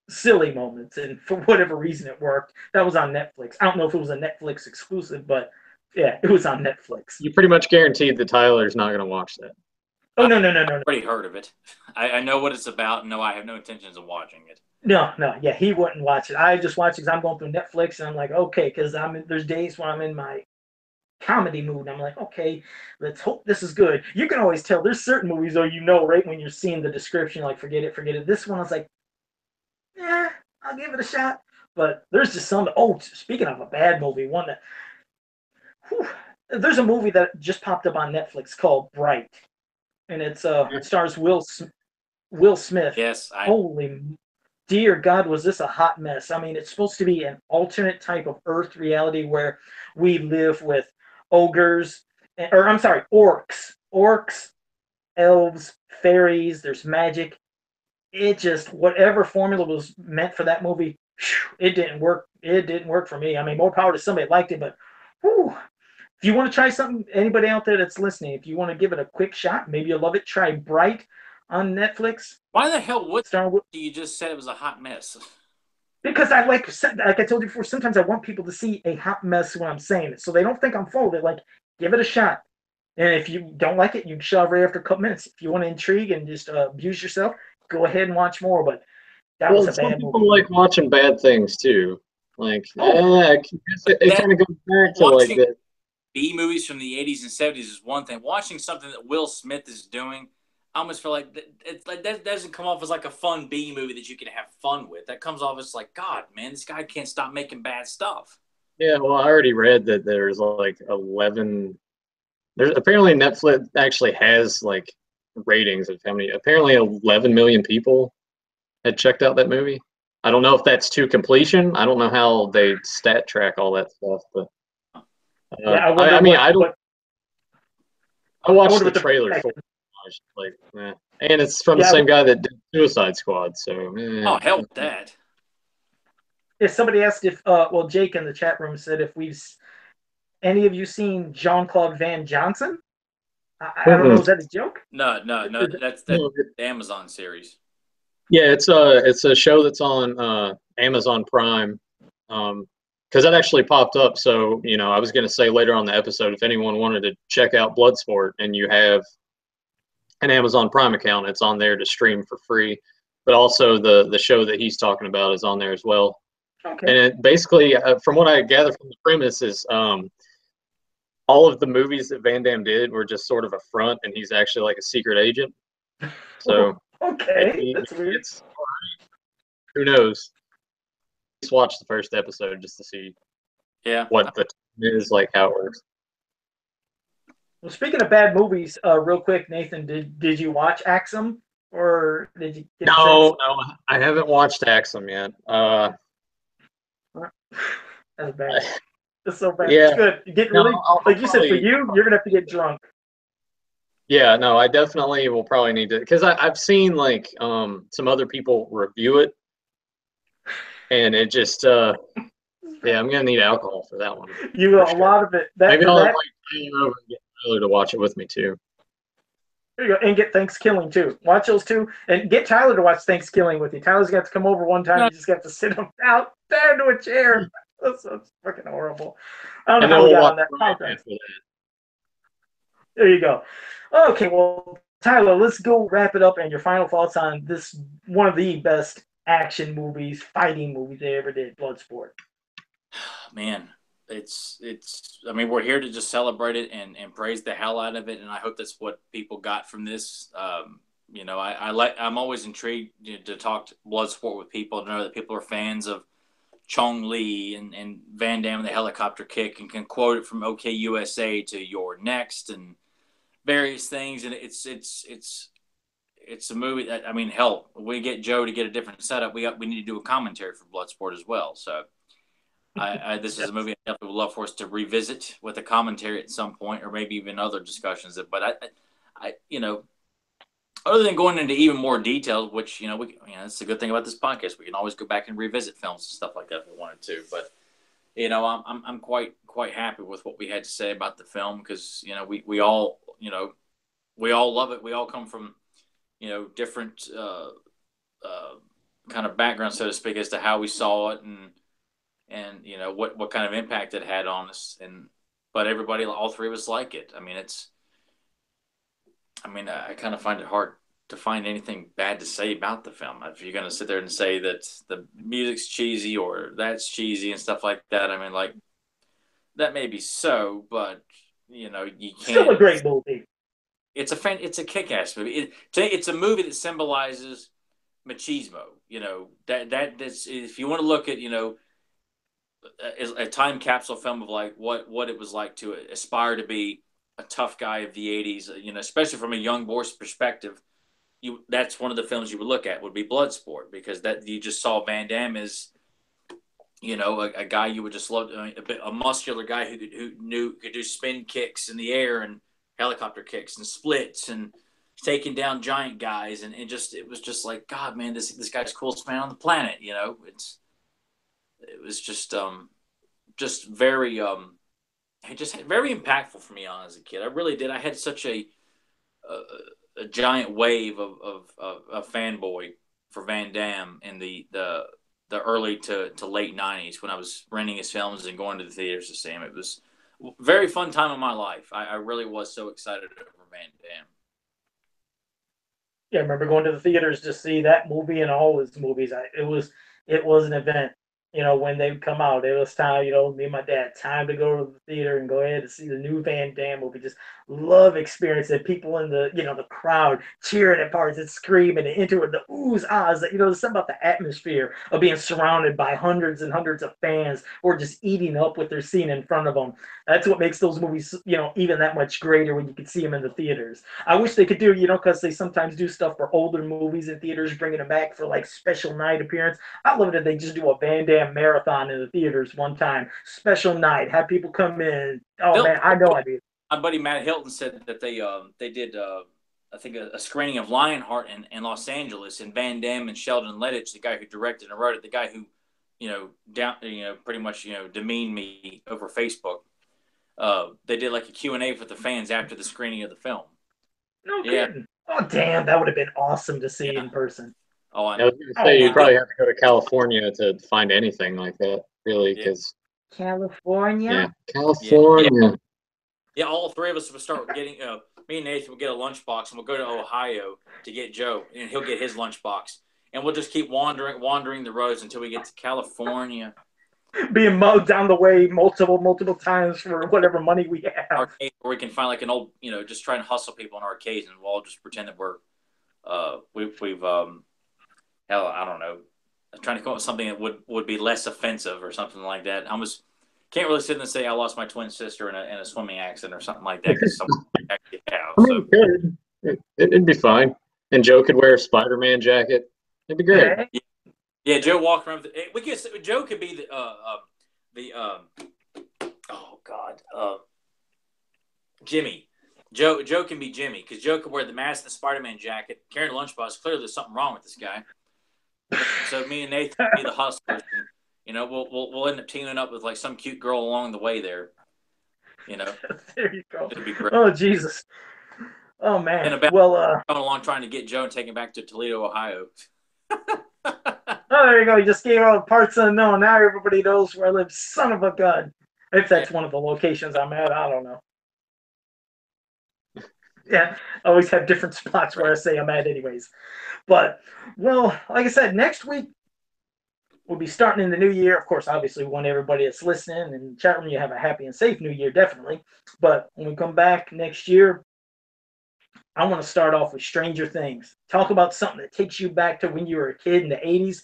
silly moments, and for whatever reason it worked. That was on Netflix. I don't know if it was a Netflix exclusive, but yeah, it was on Netflix. You pretty much guaranteed that Tyler's not going to watch that. Oh, no. I've already heard of it. I know what it's about. No, I have no intentions of watching it. No. Yeah, he wouldn't watch it. I just watch it because I'm going through Netflix and I'm like, okay, because there's days when I'm in my comedy mood and I'm like, okay, let's hope this is good. You can always tell there's certain movies though, right when you're seeing the description, like forget it. This one I was like, yeah, I'll give it a shot. But there's just some. Oh, speaking of a bad movie, one that whew, there's a movie that just popped up on Netflix called Bright, and it stars Will Smith. Yes, Holy dear God, was this a hot mess? I mean, it's supposed to be an alternate type of Earth reality where we live with ogres, or I'm sorry, orcs, elves, fairies. There's magic. It just whatever formula was meant for that movie, it didn't work. It didn't work for me. I mean, more power to somebody that liked it, but whew, if you want to try something, anybody out there that's listening, if you want to give it a quick shot, maybe you'll love it. Try Bright on Netflix. Why the hell would you just said it was a hot mess? Because I like I told you before, sometimes I want people to see a hot mess when I'm saying it, so they don't think I'm full of it. Like, give it a shot. And if you don't like it, you can shut off right after a couple minutes. If you want to intrigue and just abuse yourself, go ahead and watch more. But that was a bad movie. Some people like watching bad things too. Like, it kind of goes back to like that. B movies from the 80s and 70s is one thing. Watching something that Will Smith is doing, I almost feel like that doesn't come off as like a fun B movie that you can have fun with. That comes off as like, God, man, this guy can't stop making bad stuff. Yeah, well, I already read that there's like 11. There's apparently Netflix actually has like ratings of how many. Apparently, 11 million people had checked out that movie. I don't know if that's to completion. I don't know how they stat track all that stuff, but I watched the trailer for it. Like, and it's from the same guy that did Suicide Squad. So, oh, hell with that. If somebody asked if, Jake in the chat room said if any of you seen Jean-Claude Van Johnson? I don't know. Is that a joke? No. That's the Amazon series. Yeah, it's a show that's on Amazon Prime. Because that actually popped up. So, I was going to say later on the episode, if anyone wanted to check out Bloodsport and you have an Amazon Prime account, it's on there to stream for free. But also the show that he's talking about is on there as well. Okay. And it basically, from what I gather from the premise, is all of the movies that Van Damme did were just sort of a front, and he's actually like a secret agent. So, okay, that's weird. Who knows? Just watch the first episode just to see what the is, like how it works. Well, speaking of bad movies, real quick, Nathan, did you watch Axum, or did you? No, I haven't watched Axum yet. That's bad. That's so bad. Yeah. It's good. You get really, like you said, for you, you're gonna have to get drunk. Yeah, no, I definitely will probably need to, because I've seen like some other people review it, and it just I'm gonna need alcohol for that one. A lot of it. Maybe I'll invite Tyler over and get Tyler to watch it with me too. There you go, and get Thanksgiving too. Watch those two, and get Tyler to watch Thanksgiving with you. Tyler's got to come over one time. You just got to sit him out there into a chair. That's fucking horrible. I don't know how we got on that podcast. There you go. Okay, well, Tyler, let's go wrap it up and your final thoughts on this, one of the best action movies, fighting movies they ever did, Bloodsport. Man, I mean, we're here to just celebrate it and praise the hell out of it, and I hope that's what people got from this. I'm always intrigued to talk to Bloodsport with people, to know that people are fans of Chong Li and Van Damme and the helicopter kick, and can quote it from OK USA to You're Next and various things. And it's a movie that, I mean, hell, we get Joe to get a different setup. We need to do a commentary for Bloodsport as well. So this is a movie I definitely would love for us to revisit with a commentary at some point, or maybe even other discussions. But other than going into even more details, which that's the good thing about this podcast. We can always go back and revisit films and stuff like that if we wanted to. But I'm quite happy with what we had to say about the film, because we all love it. We all come from different kind of background, so to speak, as to how we saw it and what kind of impact it had on us. But everybody, all three of us, like it. I mean, I mean, I kind of find it hard to find anything bad to say about the film. If you're going to sit there and say that the music's cheesy or that's cheesy and stuff like that, I mean, like, that may be so, but, you can't. Still a great movie. It's a kick-ass movie. It's a movie that symbolizes machismo. That's, if you want to look at, a time capsule film of like what it was like to aspire to be a tough guy of the 80s, especially from a young boy's perspective, that's one of the films you would look at would be Bloodsport, because that you just saw Van Damme as, a guy you would just love, a muscular guy who could do spin kicks in the air and helicopter kicks and splits and taking down giant guys, and it was just like, God, man, this guy's the coolest man on the planet. It was just very very impactful for me on as a kid. I really did. I had such a giant wave of fanboy for Van Damme in the early to late 90s when I was renting his films and going to the theaters to see him. It was a very fun time in my life. I really was so excited over Van Damme. Yeah, I remember going to the theaters to see that movie and all his movies. It was an event. When they would come out, it was time, me and my dad, time to go to the theater and go ahead and see the new Van Damme movie. Just love experiencing people in the, the crowd cheering at parts and screaming and into it, the oohs, ahs. There's something about the atmosphere of being surrounded by hundreds and hundreds of fans or just eating up what they're seeing in front of them. That's what makes those movies, even that much greater when you can see them in the theaters. I wish they could do, because they sometimes do stuff for older movies in theaters, bringing them back for like special night appearance. I love it if they just do a Van Damme marathon in the theaters one time, special night, have people come in. Oh man, I know I do. My buddy Matt Hilton said that they did I think a screening of Lionheart in Los Angeles, and Van Damme and Sheldon Lettich, the guy who directed and wrote it, the guy who pretty much demeaned me over Facebook. They did like a Q&A for the fans after the screening of the film. No kidding. Oh damn, that would have been awesome to see in person. Oh, I was going to say, you probably have to go to California to find anything like that, really, because California? Yeah, California. Yeah, all three of us would start getting, me and Nathan will get a lunchbox, and we'll go to Ohio to get Joe, and he'll get his lunchbox. And we'll just keep wandering the roads until we get to California. Being mowed down the way multiple times for whatever money we have. Arcade, where we can find like an old, just trying to hustle people in arcades, and we'll all just pretend that we're, hell, I don't know, trying to come up with something that would be less offensive or something like that. Can't really sit and say I lost my twin sister in a swimming accident or something like that, because someone actually have. It'd be fine. And Joe could wear a Spider-Man jacket. It'd be great. Yeah, Joe walked around. Joe could be Jimmy. Joe can be Jimmy, because Joe could wear the mask and the Spider-Man jacket, carrying a lunchbox. Clearly, there's something wrong with this guy. So me and Nathan would be the hustlers. And, we'll end up teaming up with like some cute girl along the way there. There you go. It'd be great. Oh Jesus. Oh man. And coming along trying to get Joe and take him back to Toledo, Ohio. Oh, there you go. You just gave all the parts unknown. Now everybody knows where I live. Son of a gun. If that's one of the locations I'm at, I don't know. Yeah, I always have different spots where I say I'm at anyways. But, well, like I said, next week we'll be starting in the new year. Of course, obviously, we want everybody that's listening and chat room, you have a happy and safe new year, definitely. But when we come back next year, I want to start off with Stranger Things. Talk about something that takes you back to when you were a kid in the 80s.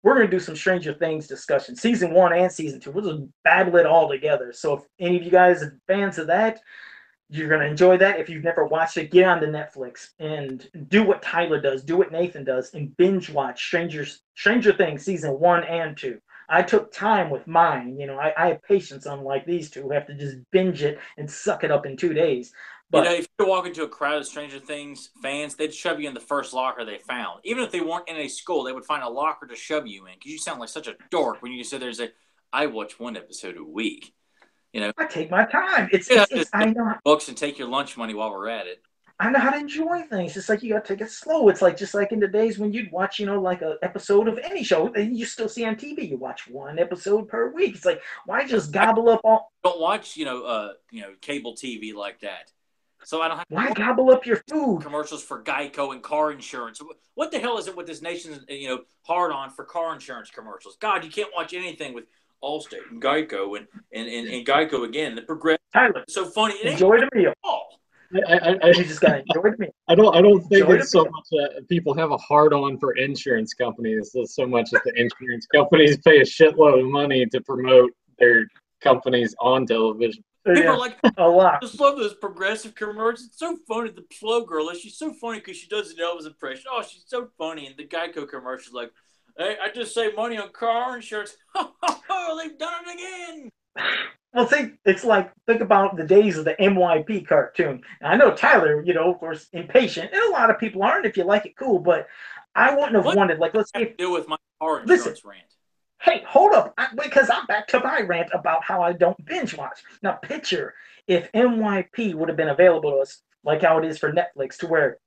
We're going to do some Stranger Things discussion. Season 1 and Season 2. We'll just battle it all together. So if any of you guys are fans of that, you're going to enjoy that. If you've never watched it, get onto Netflix and do what Tyler does, do what Nathan does, and binge watch Stranger Things Season 1 and 2. I took time with mine. I have patience, unlike these two who have to just binge it and suck it up in 2 days. But, if you walk into a crowd of Stranger Things fans, they'd shove you in the first locker they found. Even if they weren't in a school, they would find a locker to shove you in, because you sound like such a dork when you sit there and say, I watch one episode a week. I take my time. I know books and take your lunch money while we're at it. I know how to enjoy things. It's like you got to take it slow. It's like just like in the days when you'd watch, like an episode of any show that you still see on TV. You watch one episode per week. It's like, why just gobble up all? Don't watch, cable TV like that. So I don't have Why gobble up your food? commercials for Geico and car insurance. What the hell is it with this nation's hard on for car insurance commercials? God, you can't watch anything with Allstate and Geico and Geico again. The Progressive. Tyler, So funny. It enjoy the meal. You just gotta enjoy the meal. I don't think Enjoy it's the so meal. much people have a hard on for insurance companies. It's so much that the insurance companies pay a shitload of money to promote their companies on television. People are like, a lot. I just love those Progressive commercials. It's so funny. The Flo girl, she's so funny because she does an Elvis impression. Oh, she's so funny. And the Geico commercials, like, hey, I just saved money on car insurance. Oh, they've done it again. Well, it's like, think about the days of the MYP cartoon. Now, I know Tyler, of course, impatient, and a lot of people aren't. If you like it, cool. But I wouldn't have wanted, like, let's say, deal with my car insurance rant. Hey, hold up, because I'm back to my rant about how I don't binge watch. Now, picture if MYP would have been available to us, like how it is for Netflix, to where,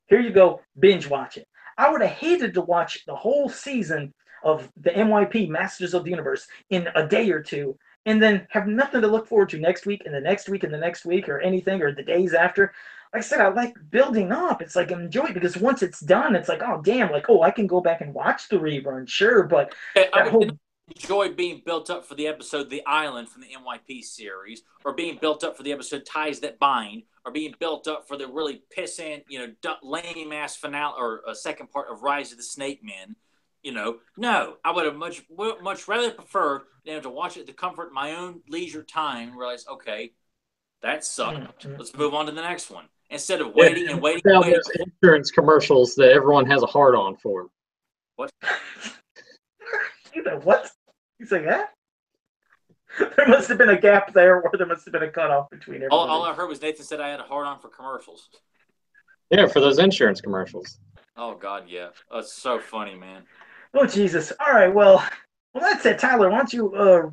here you go, binge watch it. I would have hated to watch the whole season of the MYP Masters of the Universe in a day or two, and then have nothing to look forward to next week and the next week and the next week or anything, or the days after. Like I said, I like building up. It's like enjoy it, because once it's done, it's like, oh damn, like, oh, I can go back and watch the rerun, sure, but I would enjoy being built up for the episode The Island from the NYP series, or being built up for the episode Ties That Bind, or being built up for the really pissant, lame ass finale or a second part of Rise of the Snake Men. No, I would have much rather preferred to watch it at the comfort of my own leisure time and realize, okay, that sucked. Let's move on to the next one. Instead of waiting and waiting and waiting. Those insurance commercials that everyone has a hard on for. What? What? You say that? There must have been a gap there, or there must have been a cutoff between everybody. All I heard was Nathan said I had a hard on for commercials. Yeah, for those insurance commercials. Oh, God, yeah. That's so funny, man. Oh, Jesus. All right, well, that's it. Tyler, why don't you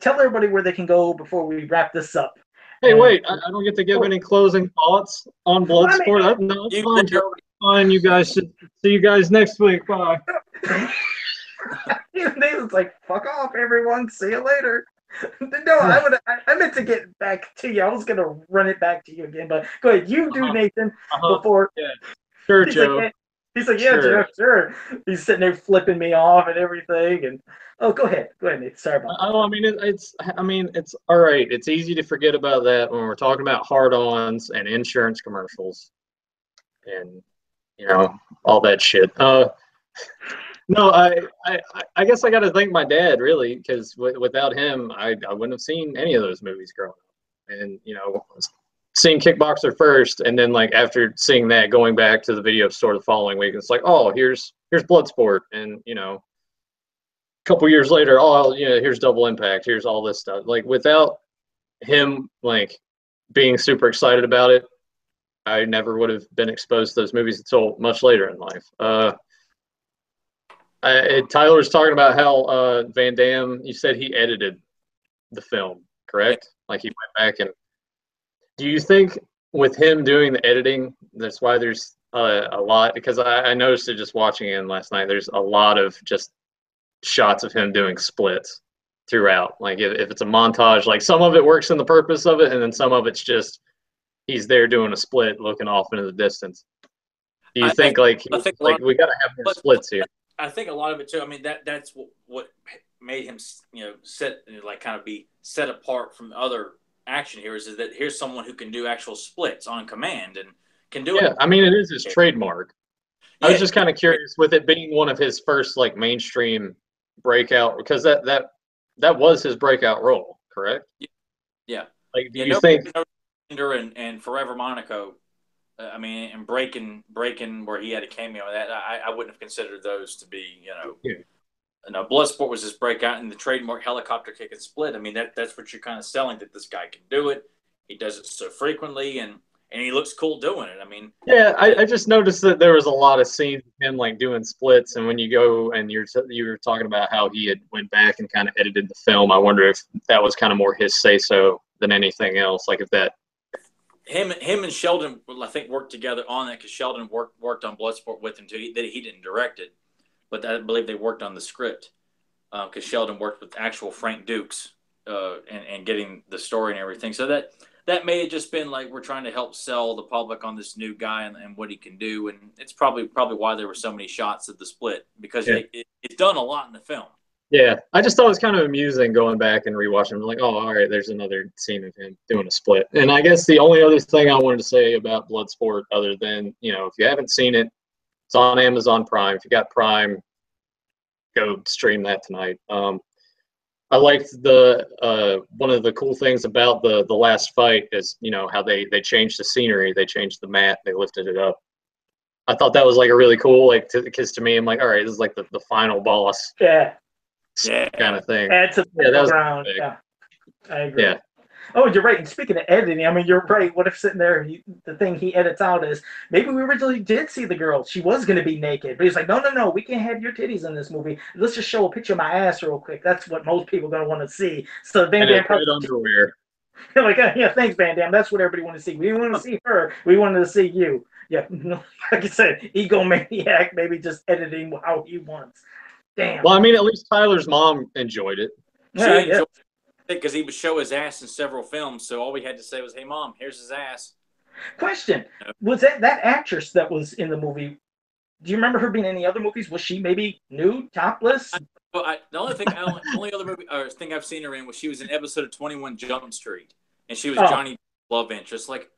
tell everybody where they can go before we wrap this up? Hey, wait, I don't get to give any closing thoughts on Bloodsport. No, it's fine, Joe. Fine, you guys should see you guys next week. Bye. Nathan's like, fuck off, everyone. See you later. No, I meant to get back to you. I was going to run it back to you again, but go ahead. You do, Nathan, before. Yeah. Sure, Joe. He's like, yeah, Joe, sure. He's sitting there flipping me off and everything. And go ahead, Nathan. Sorry about that. It's all right. It's easy to forget about that when we're talking about hard-ons and insurance commercials, and all that shit. No, I guess I got to thank my dad, really, because without him, I wouldn't have seen any of those movies growing up. And seeing Kickboxer first, and then like after seeing that, going back to the video store the following week, it's like, oh, here's Bloodsport, and a couple years later, oh yeah, here's Double Impact, here's all this stuff. Like without him, like being super excited about it, I never would have been exposed to those movies until much later in life. Tyler was talking about how Van Damme, you said he edited the film, correct? Like he went back and. Do you think with him doing the editing, that's why there's a lot? Because I noticed it just watching it last night. There's a lot of just shots of him doing splits throughout. Like if it's a montage, like some of it works in the purpose of it, and then some of it's just he's there doing a split, looking off into the distance. Do you think we got to have more splits here? I think a lot of it too. I mean that's what made him be set apart from other action heroes, is that here's someone who can do actual splits on command and can do it. Yeah, I mean it is his trademark. I was just kind of curious with it being one of his first like mainstream breakout, because that was his breakout role, correct? Yeah. Like, do you think? And Forever Monaco, and breaking where he had a cameo on that, I wouldn't have considered those to be, Yeah. No, Bloodsport was his breakout, and the trademark helicopter kick and split. I mean, that's what you're kind of selling, that this guy can do it. He does it so frequently, and he looks cool doing it. I mean, yeah, I just noticed that there was a lot of scenes of him like doing splits, and when you go and you were talking about how he had went back and kind of edited the film, I wonder if that was kind of more his say so than anything else. Like if that. Him and Sheldon, I think, worked together on that, because Sheldon worked on Bloodsport with him too. He didn't direct it, but I believe they worked on the script, because Sheldon worked with actual Frank Dux and getting the story and everything. So that that may have just been like we're trying to help sell the public on this new guy and what he can do, and it's probably why there were so many shots of the split because it's done a lot in the film. Yeah, I just thought it was kind of amusing going back and rewatching. I'm like, oh, all right, there's another scene of him doing a split. And I guess the only other thing I wanted to say about Bloodsport, other than, if you haven't seen it, it's on Amazon Prime. If you got Prime, go stream that tonight. I liked one of the cool things about the last fight is, how they changed the scenery, they changed the mat, they lifted it up. I thought that was like a really cool, because to me, I'm like, all right, this is like the final boss. Yeah. Kind of thing. Add to the background. Yeah, I agree. Yeah. Oh, you're right. And speaking of editing, I mean, you're right. What if sitting there, the thing he edits out is maybe we originally did see the girl. She was going to be naked, but he's like, no, we can't have your titties in this movie. Let's just show a picture of my ass real quick. That's what most people are going to want to see. So Van Damme probably underwear. Like, yeah, thanks, Van Damme. That's what everybody wanted to see. We didn't want to see her. We wanted to see you. Yeah, like I said, egomaniac, maybe just editing how he wants. Damn. Well, I mean, at least Tyler's mom enjoyed it. Yeah, enjoyed it because he would show his ass in several films, so all we had to say was, "Hey, Mom, here's his ass." Question: was that actress that was in the movie? Do you remember her being in any other movies? Was she maybe nude, topless? The only other movie or thing I've seen her in was she was in episode of 21 Jump Street, and she was Johnny love interest. Like,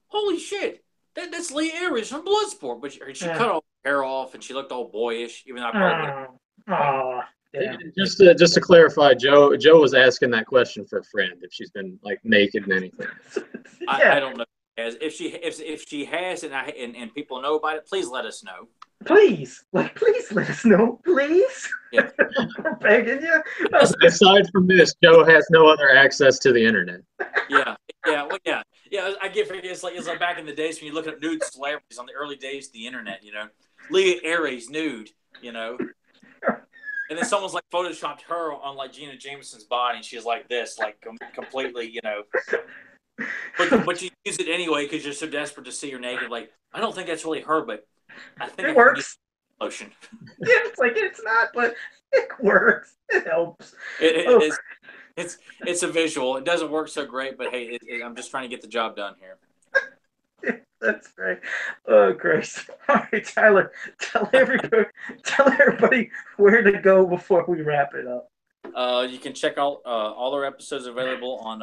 holy shit, that's Leah Ayres from Bloodsport, but she cut all her hair off and she looked all boyish, even though I probably. Yeah. Just to clarify, Joe was asking that question for a friend if she's been like naked and anything. I don't know. If she has and people know about it, please let us know. Please let us know, please. Yeah. We're begging you. Aside from this, Joe has no other access to the internet. Yeah. I get it's like back in the days when you look at nude celebrities on the early days of the internet. Leah Ayres nude. And then someone's like photoshopped her on like Gina Jameson's body, and she's like this, like completely, But you use it anyway because you're so desperate to see her naked. Like, I don't think that's really her, but I think it works. Lotion. Yeah, it's like it's not, but it works. It helps. It's a visual. It doesn't work so great, but hey, I'm just trying to get the job done here. That's great. Oh, Grace. All right, Tyler, tell everybody where to go before we wrap it up. You can check out all our episodes available on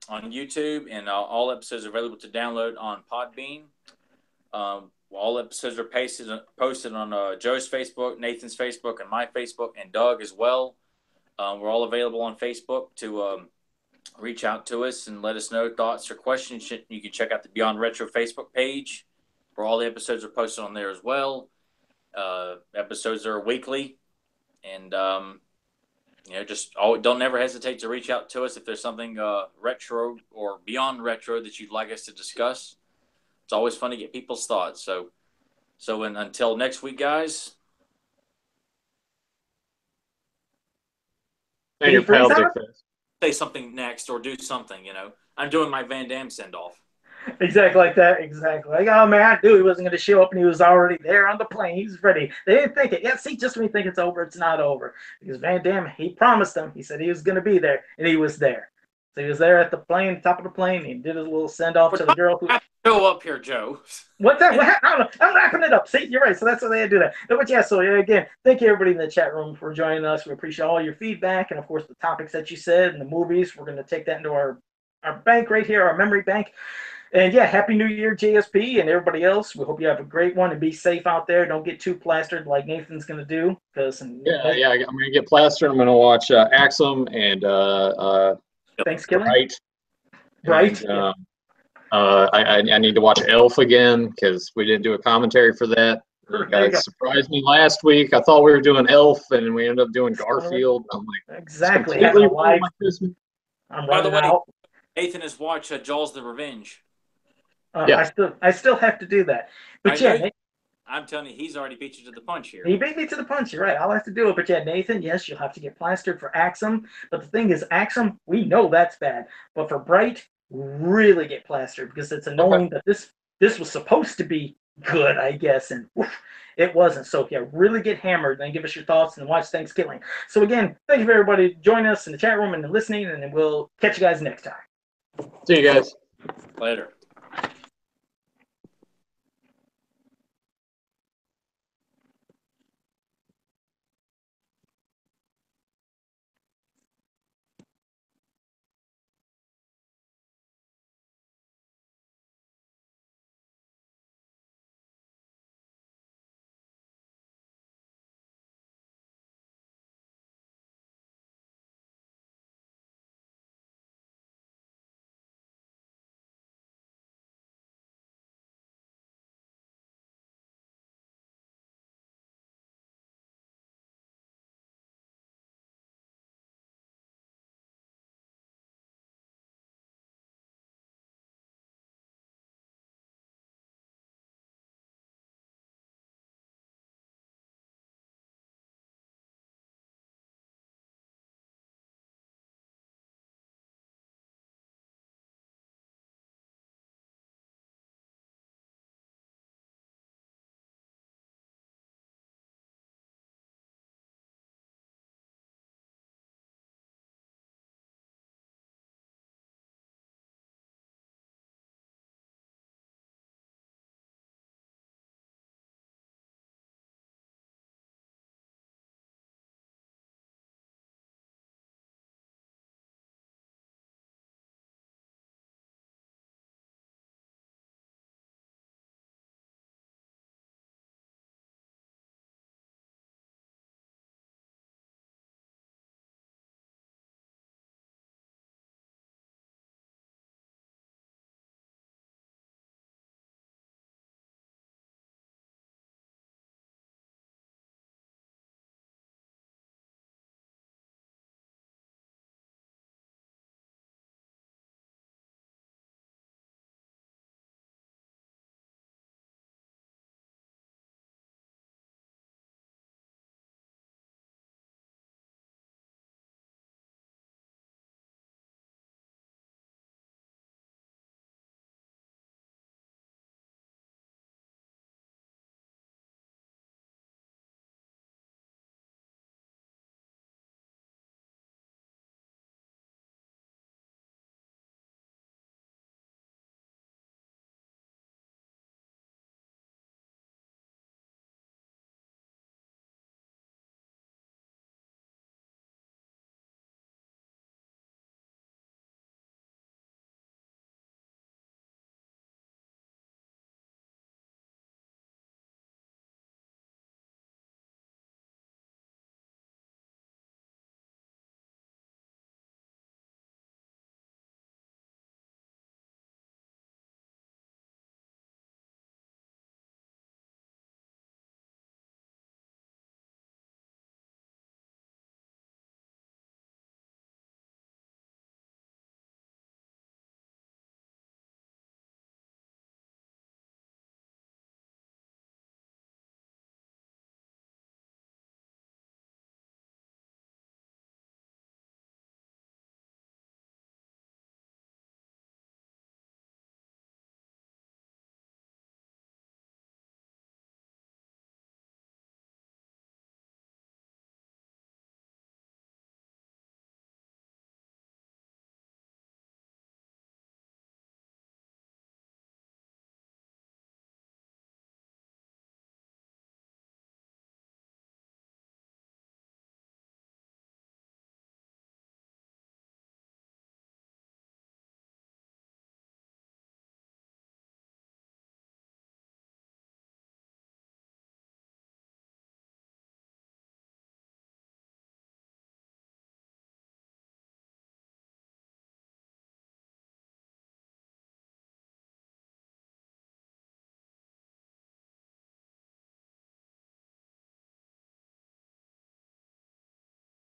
YouTube, and all episodes are available to download on Podbean. All episodes are posted on Joe's Facebook, Nathan's Facebook, and my Facebook, and Doug as well. We're all available on Facebook to reach out to us and let us know thoughts or questions. You can check out the Beyond Retro Facebook page where all the episodes are posted on there as well. Episodes are weekly, and don't never hesitate to reach out to us if there's something retro or beyond retro that you'd like us to discuss. It's always fun to get people's thoughts. So until next week, guys. And your pal Dick Fest. Say something next or do something, I'm doing my Van Damme send-off. Exactly like that. Exactly. Like, oh, man, I knew he wasn't going to show up, and he was already there on the plane. He's ready. They didn't think it. Yeah, see, just when you think it's over, it's not over. Because Van Damme, he promised them. He said he was going to be there, and he was there. So he was there at the plane, top of the plane. He did his little send-off to the girl who... Go up here, Joe. What's that? I don't know. I'm wrapping it up. See, you're right. So that's why they had to do that. But yeah, so again, thank you everybody in the chat room for joining us. We appreciate all your feedback and, of course, the topics that you said and the movies. We're going to take that into our bank right here, our memory bank. And yeah, Happy New Year, JSP, and everybody else. We hope you have a great one and be safe out there. Don't get too plastered like Nathan's going to do. I'm going to get plastered. I'm going to watch Axum and Thanksgiving. Right. And, I need to watch Elf again because we didn't do a commentary for that. You guys surprised me last week. I thought we were doing Elf, and we ended up doing Garfield. I'm like, exactly. By the way, Nathan has watched Jaws: The Revenge. I still have to do that. But I'm telling you, he's already beat you to the punch here. He beat me to the punch. You're right. I'll have to do it. But yeah, Nathan, yes, you'll have to get plastered for Axum. But the thing is, Axum, we know that's bad. But for Bright, really get plastered because it's annoying that this was supposed to be good, I guess, and it wasn't. So yeah, really get hammered and then give us your thoughts and watch Thanksgiving. So again, thank you for everybody joining us in the chat room and listening, and then we'll catch you guys next time. See you guys. Later.